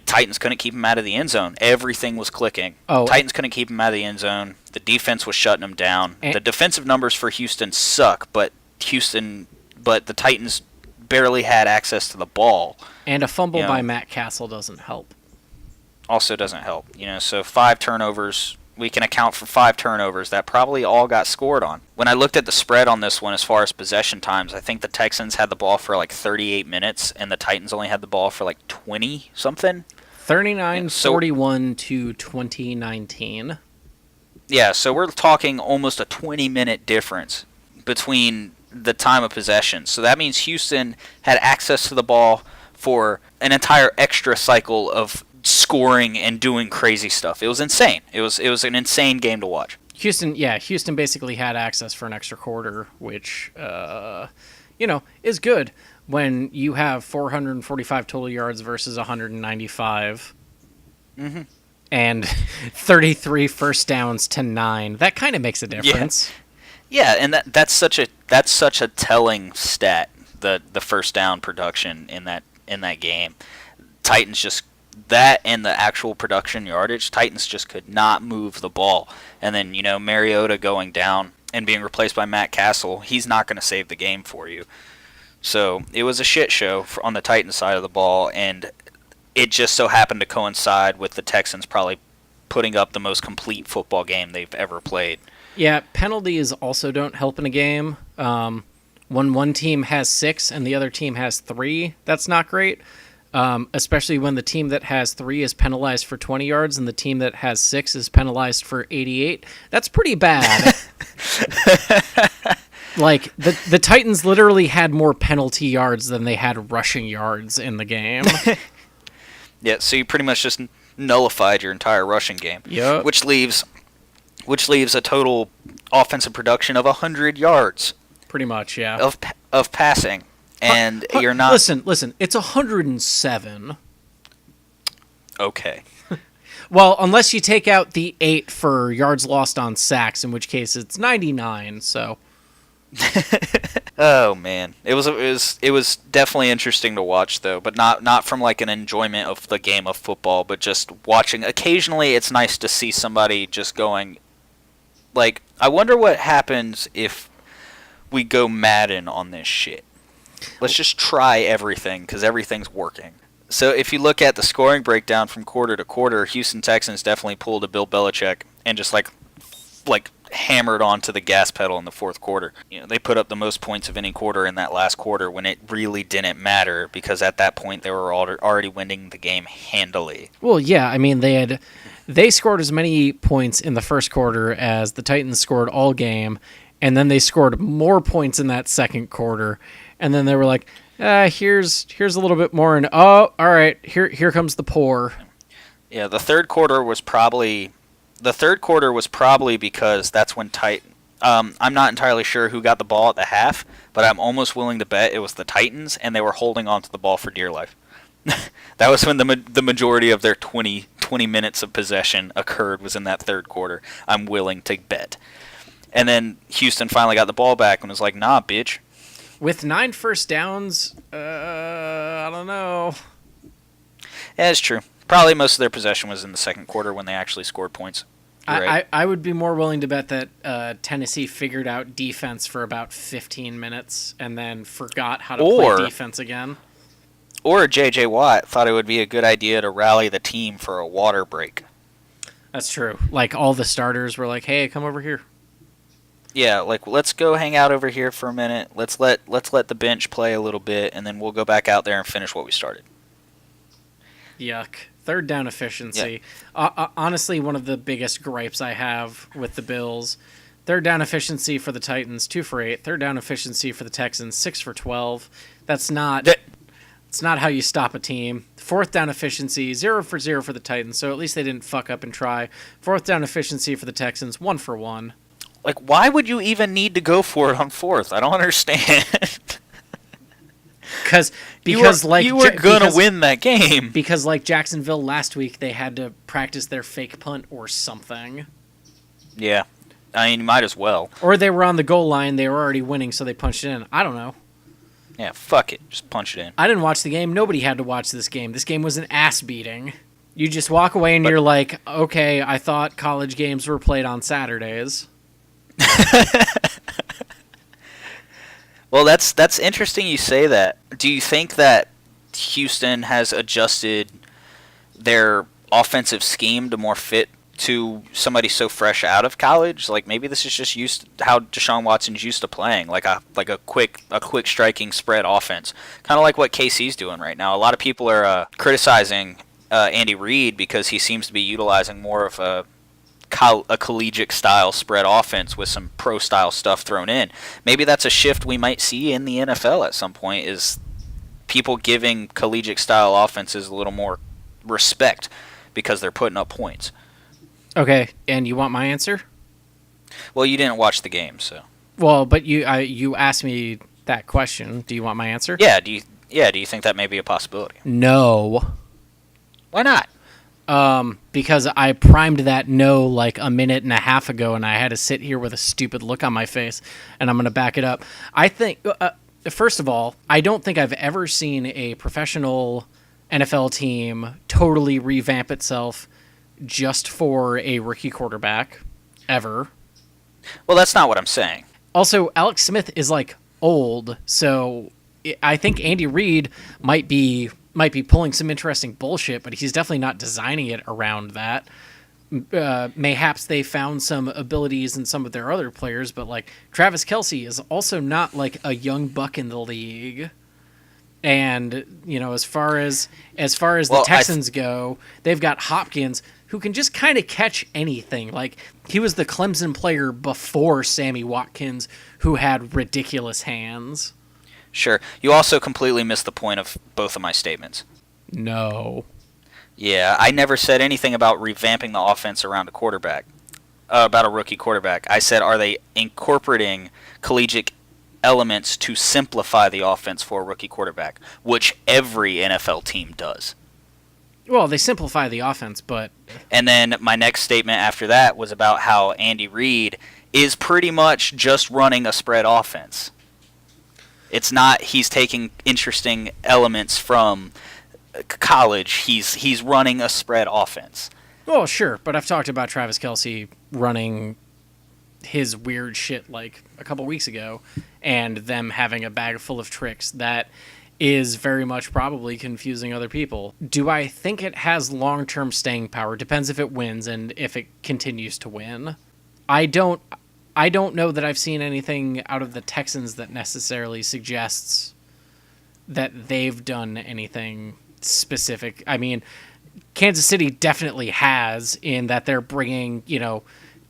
Titans couldn't keep him out of the end zone. Everything was clicking. Titans couldn't keep him out of the end zone. The defense was shutting him down. The defensive numbers for Houston suck, but the Titans barely had access to the ball. And a fumble by Matt Castle doesn't help. Also doesn't help. You know, so 5 turnovers. We can account for 5 turnovers that probably all got scored on. When I looked at the spread on this one as far as possession times, I think the Texans had the ball for like 38 minutes, and the Titans only had the ball for like 20-something. 39-41 to 2019. Yeah, so we're talking almost a 20-minute difference between the time of possession. So that means Houston had access to the ball for an entire extra cycle of scoring and doing crazy stuff. It was insane. It was an insane game to watch. Houston basically had access for an extra quarter, which is good when you have 445 total yards versus 195. Mm-hmm. And 33 first downs to 9. That kind of makes a difference. Yeah, and that's such a telling stat, the first down production in that game. Titans just that and the actual production yardage, Titans just could not move the ball. And then, Mariota going down and being replaced by Matt Castle, he's not going to save the game for you. So it was a shit show on the Titans side of the ball, and it just so happened to coincide with the Texans probably putting up the most complete football game they've ever played. Yeah, penalties also don't help in a game. When one team has 6 and the other team has 3, that's not great. Especially when the team that has 3 is penalized for 20 yards and the team that has 6 is penalized for 88. That's pretty bad. Like, the Titans literally had more penalty yards than they had rushing yards in the game. Yeah, so you pretty much just nullified your entire rushing game. Yep. Which leaves a total offensive production of 100 yards. Pretty much, yeah. Of passing. And you're not... Listen, it's 107. Okay. Well, unless you take out the 8 for yards lost on sacks, in which case it's 99, so... Oh man, it was definitely interesting to watch though, but not from like an enjoyment of the game of football, but just watching. Occasionally, it's nice to see somebody just going, like, I wonder what happens if we go Madden on this shit. Let's just try everything because everything's working. So if you look at the scoring breakdown from quarter to quarter, Houston Texans definitely pulled a Bill Belichick and just like hammered onto the gas pedal in the fourth quarter. They put up the most points of any quarter in that last quarter when it really didn't matter because at that point they were already winning the game handily. Well, yeah, I mean they scored as many points in the first quarter as the Titans scored all game, and then they scored more points in that second quarter, and then they were like, here's a little bit more, and all right, here comes the pour. Yeah, the third quarter was probably because that's when I'm not entirely sure who got the ball at the half, but I'm almost willing to bet it was the Titans, and they were holding on to the ball for dear life. That was when the majority of their 20 minutes of possession occurred was in that third quarter. I'm willing to bet. And then Houston finally got the ball back and was like, nah, bitch. With 9 first downs, I don't know. Yeah, it's true. Probably most of their possession was in the second quarter when they actually scored points. Right. I would be more willing to bet that Tennessee figured out defense for about 15 minutes and then forgot how to play defense again. Or J.J. Watt thought it would be a good idea to rally the team for a water break. That's true. Like, all the starters were like, hey, come over here. Yeah, like, let's go hang out over here for a minute. Let's let the bench play a little bit, and then we'll go back out there and finish what we started. Yuck. Third down efficiency. Yeah. Honestly, one of the biggest gripes I have with the Bills. Third down efficiency for the Titans, 2 for 8. Third down efficiency for the Texans, 6 for 12. It's not how you stop a team. Fourth down efficiency, 0 for 0 for the Titans, so at least they didn't fuck up and try. Fourth down efficiency for the Texans, 1 for 1. Like, why would you even need to go for it on fourth? I don't understand. Because you were gonna win that game. Because like Jacksonville last week, they had to practice their fake punt or something. Yeah, I mean, you might as well. Or they were on the goal line, they were already winning, so they punched it in. I don't know. Yeah, fuck it, just punch it in. I didn't watch the game. Nobody had to watch this game. This game was an ass beating. You just walk away and you're like, okay, I thought college games were played on Saturdays. Well, that's interesting you say that. Do you think that Houston has adjusted their offensive scheme to more fit to somebody so fresh out of college? Like, maybe this is just how Deshaun Watson's used to playing, like a quick striking spread offense, kind of like what KC's doing right now. A lot of people are criticizing Andy Reid because he seems to be utilizing more of a collegiate style spread offense with some pro style stuff thrown in. Maybe that's a shift we might see in the NFL at some point, is people giving collegiate style offenses a little more respect because they're putting up points. Okay, and you want my answer? Well, you didn't watch the game, so. Well, but you asked me that question. Do you want my answer? Yeah. Do you think that may be a possibility? No. Why not? Because I primed that no like a minute and a half ago, and I had to sit here with a stupid look on my face, and I'm going to back it up. I think, first of all, I don't think I've ever seen a professional NFL team totally revamp itself just for a rookie quarterback, ever. Well, that's not what I'm saying. Also, Alex Smith is like old, so I think Andy Reid might be pulling some interesting bullshit, but he's definitely not designing it around that. Mayhaps they found some abilities in some of their other players, but like Travis Kelce is also not like a young buck in the league. And, you know, as far as the Texans go, they've got Hopkins, who can just kind of catch anything. Like, he was the Clemson player before Sammy Watkins, who had ridiculous hands. Sure. You also completely missed the point of both of my statements. No. Yeah, I never said anything about revamping the offense around a quarterback, about a rookie quarterback. I said, are they incorporating collegiate elements to simplify the offense for a rookie quarterback, which every NFL team does. Well, they simplify the offense, but... And then my next statement after that was about how Andy Reid is pretty much just running a spread offense. It's not he's taking interesting elements from college. He's running a spread offense. Well, sure, but I've talked about Travis Kelce running his weird shit like a couple weeks ago, and them having a bag full of tricks that is very much probably confusing other people. Do I think it has long-term staying power? Depends if it wins and if it continues to win. I don't know that I've seen anything out of the Texans that necessarily suggests that they've done anything specific. I mean, Kansas City definitely has, in that they're bringing,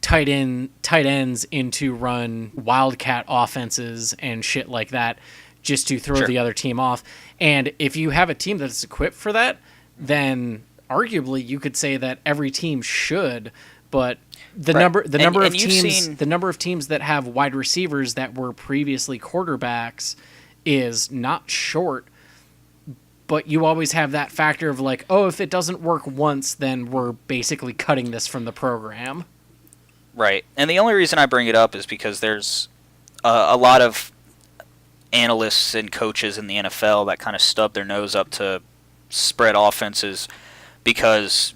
tight ends in to run wildcat offenses and shit like that, just to throw the other team off. And if you have a team that's equipped for that, then arguably you could say that every team should. But the number of teams that have wide receivers that were previously quarterbacks is not short. But you always have that factor of like, oh, if it doesn't work once, then we're basically cutting this from the program. Right. And the only reason I bring it up is because there's a lot of analysts and coaches in the NFL that kind of stub their nose up to spread offenses because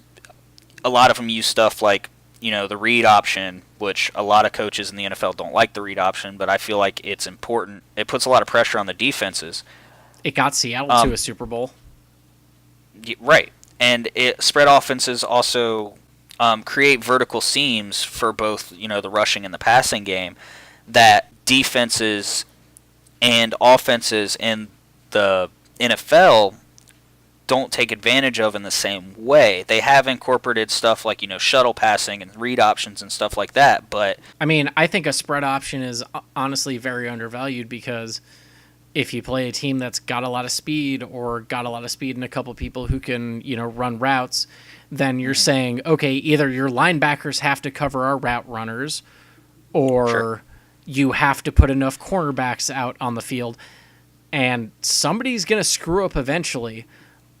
a lot of them use stuff like, the read option, which a lot of coaches in the NFL don't like the read option, but I feel like it's important. It puts a lot of pressure on the defenses. It got Seattle to a Super Bowl. Right. And spread offenses also create vertical seams for both, the rushing and the passing game that defenses and offenses in the NFL don't take advantage of in the same way. They have incorporated stuff like, shuttle passing and read options and stuff like that, but I mean, I think a spread option is honestly very undervalued because if you play a team that's got a lot of speed or got a lot of speed and a couple people who can, run routes, then you're saying, okay, either your linebackers have to cover our route runners or Sure. you have to put enough cornerbacks out on the field and somebody's going to screw up eventually.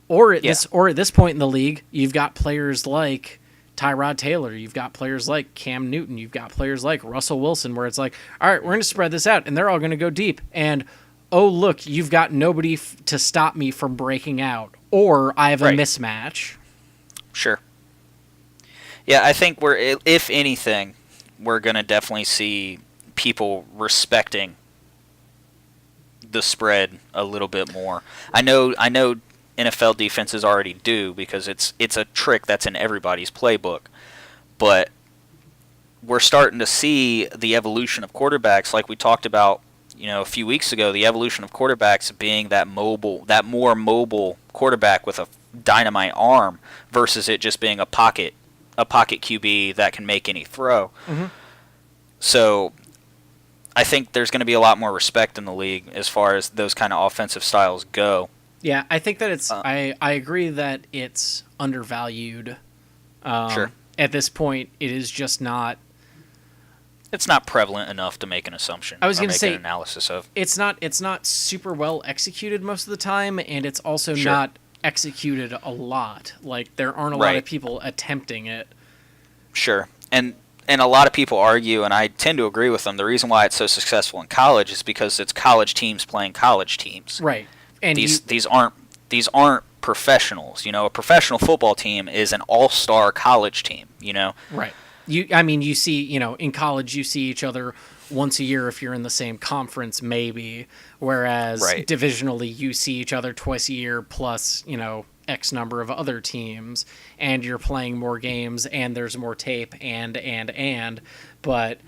Or at this point in the league, you've got players like Tyrod Taylor, you've got players like Cam Newton, you've got players like Russell Wilson, where it's like, all right, we're going to spread this out, and they're all going to go deep. And, oh, look, you've got nobody to stop me from breaking out. Or I have a mismatch. Sure. Yeah, I think if anything, we're going to definitely see people respecting the spread a little bit more. I know NFL defenses already do because it's a trick that's in everybody's playbook. But we're starting to see the evolution of quarterbacks like we talked about, a few weeks ago, the evolution of quarterbacks being that more mobile quarterback with a dynamite arm versus it just being a pocket QB that can make any throw. Mm-hmm. So I think there's going to be a lot more respect in the league as far as those kind of offensive styles go. Yeah, I think that it's. I agree that it's undervalued. Sure. At this point, it is just not. It's not prevalent enough to make an assumption. I was going to say an analysis of. It's not super well executed most of the time, and it's also not executed a lot. Like there aren't a lot of people attempting it. Sure, and a lot of people argue, and I tend to agree with them. The reason why it's so successful in college is because it's college teams playing college teams. Right. And these aren't professionals. A professional football team is an all-star college team. Right. You see, in college you see each other once a year if you're in the same conference, maybe. Whereas divisionally you see each other twice a year plus, X number of other teams, and you're playing more games, and there's more tape, and. But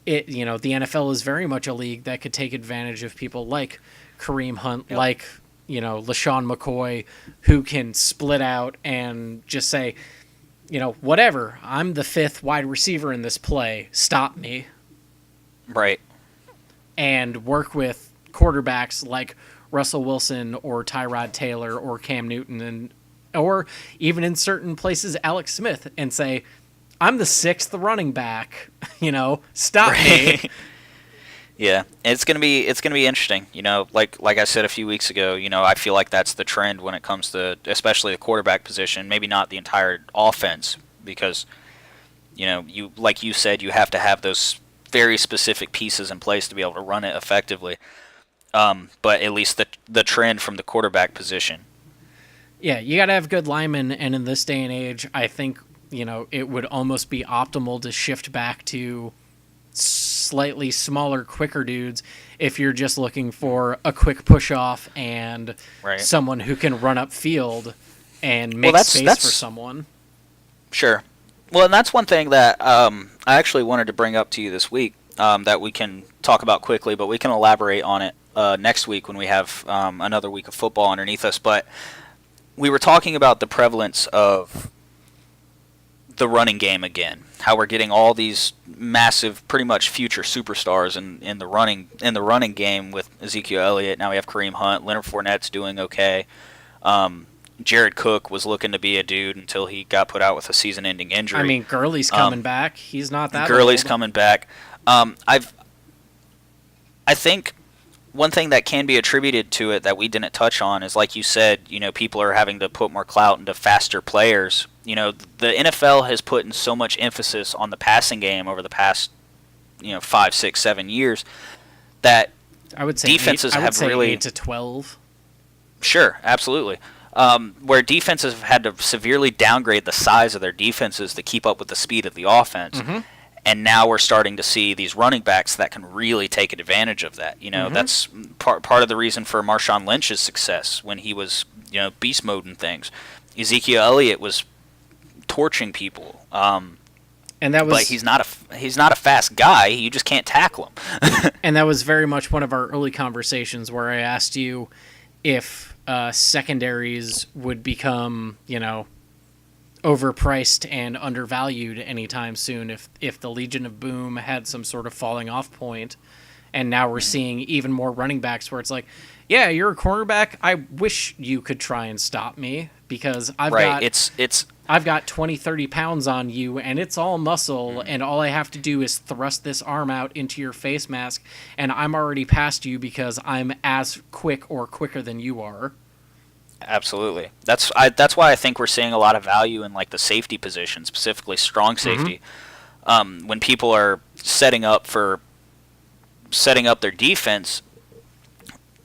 the NFL is very much a league that could take advantage of people like Kareem Hunt, like, LaShawn McCoy, who can split out and just say, whatever, I'm the fifth wide receiver in this play, stop me. Right. And work with quarterbacks like Russell Wilson or Tyrod Taylor or Cam Newton, or even in certain places, Alex Smith, and say, I'm the sixth running back, stop me. Yeah, it's gonna be interesting. Like I said a few weeks ago, I feel like that's the trend when it comes to especially the quarterback position. Maybe not the entire offense because, you like you said, you have to have those very specific pieces in place to be able to run it effectively. But at least the trend from the quarterback position. Yeah, you got to have good linemen, and in this day and age, I think it would almost be optimal to shift back to slightly smaller, quicker dudes if you're just looking for a quick push off and someone who can run up field and make space for someone. Sure. Well, and that's one thing that I actually wanted to bring up to you this week that we can talk about quickly, but we can elaborate on it next week when we have another week of football underneath us. But we were talking about the prevalence of the running game again. How we're getting all these massive, pretty much future superstars in the running game with Ezekiel Elliott. Now we have Kareem Hunt. Leonard Fournette's doing okay. Jared Cook was looking to be a dude until he got put out with a season-ending injury. I mean, Gurley's coming back. He's not that Gurley's old. coming back. I think one thing that can be attributed to it that we didn't touch on is, like you said, people are having to put more clout into faster players. The NFL has put in so much emphasis on the passing game over the past, 5, 6, 7 years that I would say defenses have really 8 to 12. Sure, absolutely. where defenses have had to severely downgrade the size of their defenses to keep up with the speed of the offense. Mm-hmm. And now we're starting to see these running backs that can really take advantage of that. That's part of the reason for Marshawn Lynch's success when he was, beast mode and things. Ezekiel Elliott was torching people. And that was, but he's not a fast guy. You just can't tackle him. And that was very much one of our early conversations where I asked you if secondaries would become, overpriced and undervalued anytime soon if the Legion of Boom had some sort of falling off point. And now we're seeing even more running backs where it's like, yeah, you're a cornerback. I wish you could try and stop me because I've got 20, 30 pounds on you and it's all muscle and all I have to do is thrust this arm out into your face mask and I'm already past you because I'm as quick or quicker than you are. Absolutely. That's why I think we're seeing a lot of value in like the safety position, specifically strong safety. When people are setting up their defense,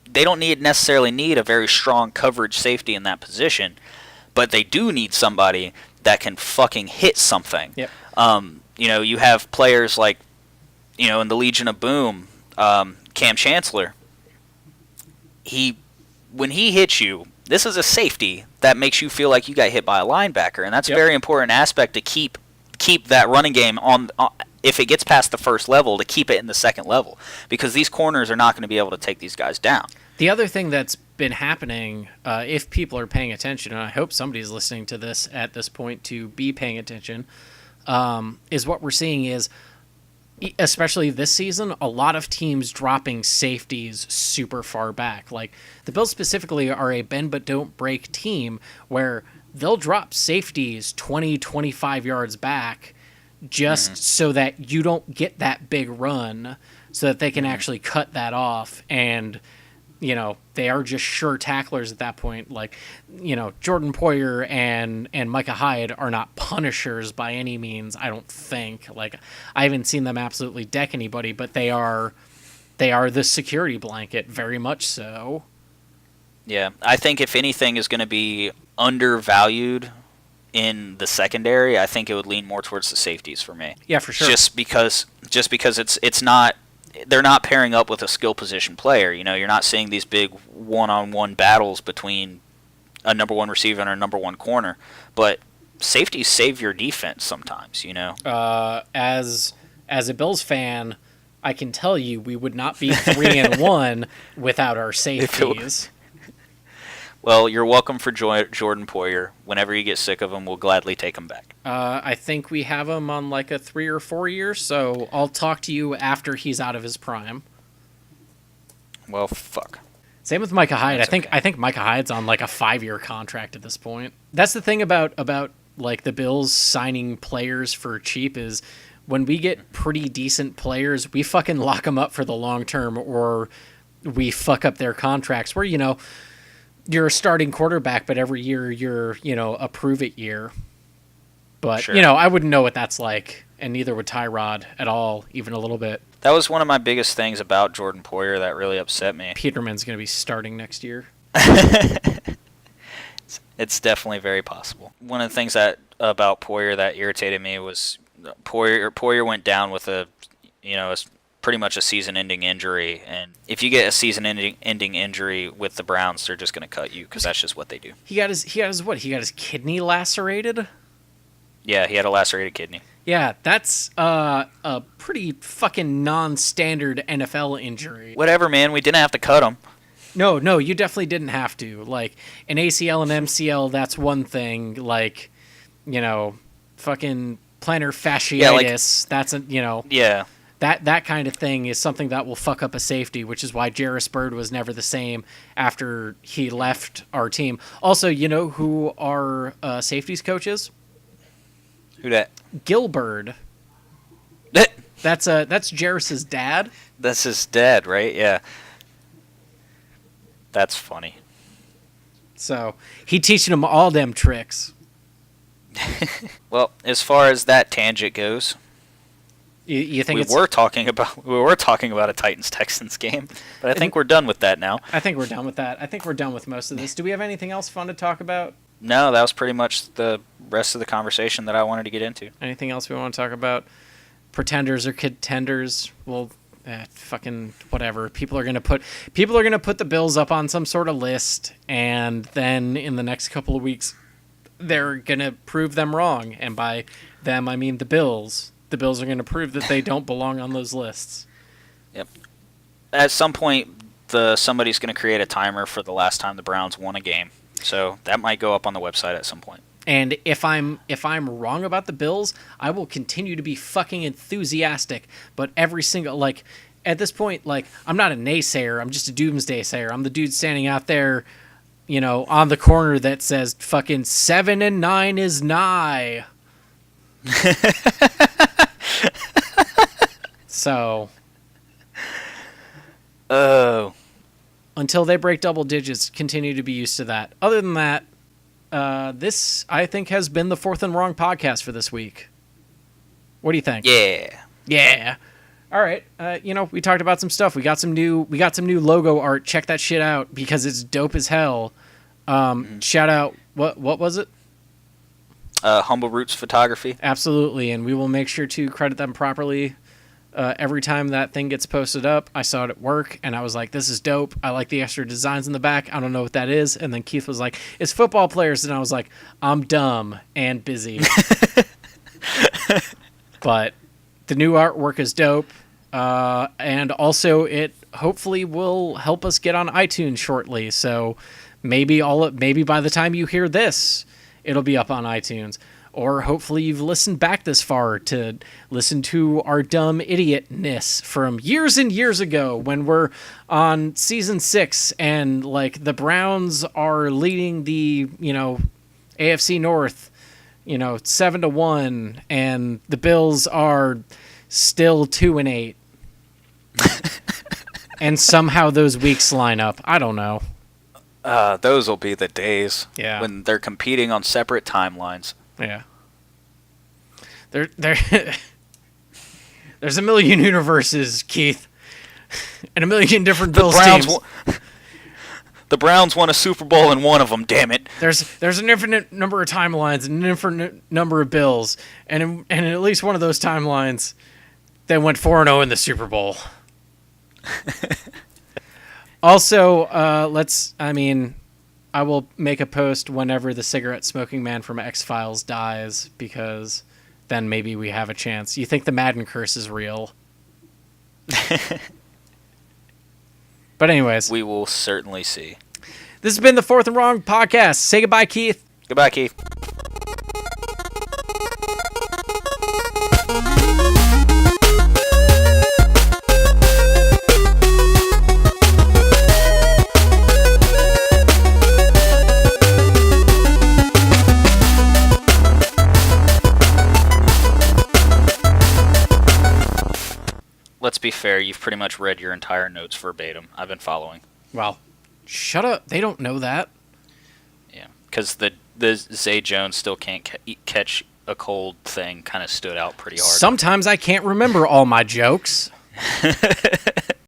they don't necessarily need a very strong coverage safety in that position, but they do need somebody that can fucking hit something. Yep. You have players like, in the Legion of Boom, Cam Chancellor. When he hits you, this is a safety that makes you feel like you got hit by a linebacker, and that's a very important aspect to keep that running game on. If it gets past the first level, to keep it in the second level, because these corners are not going to be able to take these guys down. The other thing that's been happening, if people are paying attention, and I hope somebody's listening to this at this point to be paying attention, is what we're seeing is, especially this season, a lot of teams dropping safeties super far back. Like the Bills specifically are a bend but don't break team where they'll drop safeties 20, 25 yards back just so that you don't get that big run so that they can actually cut that off. And, they are just sure tacklers at that point. Like, Jordan Poyer and Micah Hyde are not punishers by any means, I don't think. Like, I haven't seen them absolutely deck anybody, but they are the security blanket, very much so. Yeah, I think if anything is going to be undervalued in the secondary, I think it would lean more towards the safeties for me. Yeah, for sure. Just because it's not, they're not pairing up with a skill position player. You're not seeing these big one-on-one battles between a number one receiver and a number one corner. But safeties save your defense sometimes. As a Bills fan, I can tell you we would not be 3-1 without our safeties. Well, you're welcome for Jordan Poyer. Whenever you get sick of him, we'll gladly take him back. I think we have him on like a 3 or 4 year, so I'll talk to you after he's out of his prime. Well, fuck. Same with Micah Hyde. That's I think Micah Hyde's on like a 5-year contract at this point. That's the thing about like the Bills signing players for cheap is when we get pretty decent players, we fucking lock them up for the long term or we fuck up their contracts where, you're a starting quarterback, but every year you're, a prove-it year. But, sure. I wouldn't know what that's like, and neither would Tyrod at all, even a little bit. That was one of my biggest things about Jordan Poyer that really upset me. Peterman's going to be starting next year. It's definitely very possible. One of the things about Poyer that irritated me was Poyer went down with pretty much a season-ending injury, and if you get a season-ending injury with the Browns, they're just going to cut you because that's just what they do. He got his kidney lacerated? Yeah, he had a lacerated kidney. Yeah, that's a pretty fucking non-standard NFL injury. Whatever, man. We didn't have to cut him. No, you definitely didn't have to. Like, an ACL and MCL, that's one thing. Like, fucking plantar fasciitis, that's Yeah. That kind of thing is something that will fuck up a safety, which is why Jarris Byrd was never the same after he left our team. Also, who our safeties coach is? Who that? Gilbert. That's Jarris's dad. That's his dad, right? Yeah. That's funny. So he teaching him all them tricks. Well, as far as that tangent goes, You think we were talking about a Titans-Texans game, but I think we're done with that now. I think we're done with that. I think we're done with most of this. Do we have anything else fun to talk about? No, that was pretty much the rest of the conversation that I wanted to get into. Anything else we want to talk about? Pretenders or contenders? Well, fucking whatever. People are gonna put the Bills up on some sort of list, and then in the next couple of weeks, they're gonna prove them wrong. And by them, I mean the Bills. The Bills are going to prove that they don't belong on those lists. Yep. At some point, somebody's going to create a timer for the last time the Browns won a game. So that might go up on the website at some point. And if I'm wrong about the Bills, I will continue to be fucking enthusiastic. But every single, at this point, I'm not a naysayer. I'm just a doomsday sayer. I'm the dude standing out there, on the corner that says fucking 7-9 is nigh. So, until they break double digits, continue to be used to that. Other than that, this, I think, has been the Fourth and Wrong podcast for this week. What do you think? Yeah. All right. We talked about some stuff. We got some new logo art. Check that shit out because it's dope as hell. Shout out. What was it? Humble Roots Photography. Absolutely, and we will make sure to credit them properly. Every time that thing gets posted up, I saw it at work, and I was like, this is dope. I like the extra designs in the back. I don't know what that is. And then Keith was like, it's football players. And I was like, I'm dumb and busy. But the new artwork is dope. And also it hopefully will help us get on iTunes shortly. So maybe by the time you hear this, it'll be up on iTunes. Or hopefully you've listened back this far to listen to our dumb idiotness from years and years ago when we're on season 6 and the Browns are leading the, AFC North, 7-1 and the Bills are still 2-8. And somehow those weeks line up. I don't know. Those will be the days when they're competing on separate timelines. Yeah. There's a million universes, Keith, and a million different Bills teams. The Browns won a Super Bowl in one of them, damn it. There's an infinite number of timelines and an infinite number of Bills, and in at least one of those timelines, they went 4-0 in the Super Bowl. Also, I will make a post whenever the cigarette smoking man from X-Files dies, because then maybe we have a chance. You think the Madden curse is real? But anyways. We will certainly see. This has been the Fourth and Wrong podcast. Say goodbye, Keith. Goodbye, Keith. Let's be fair, you've pretty much read your entire notes verbatim. I've been following. Well, shut up. They don't know that. Yeah, because the Zay Jones still can't catch a cold thing kind of stood out pretty hard. Sometimes I can't remember all my jokes.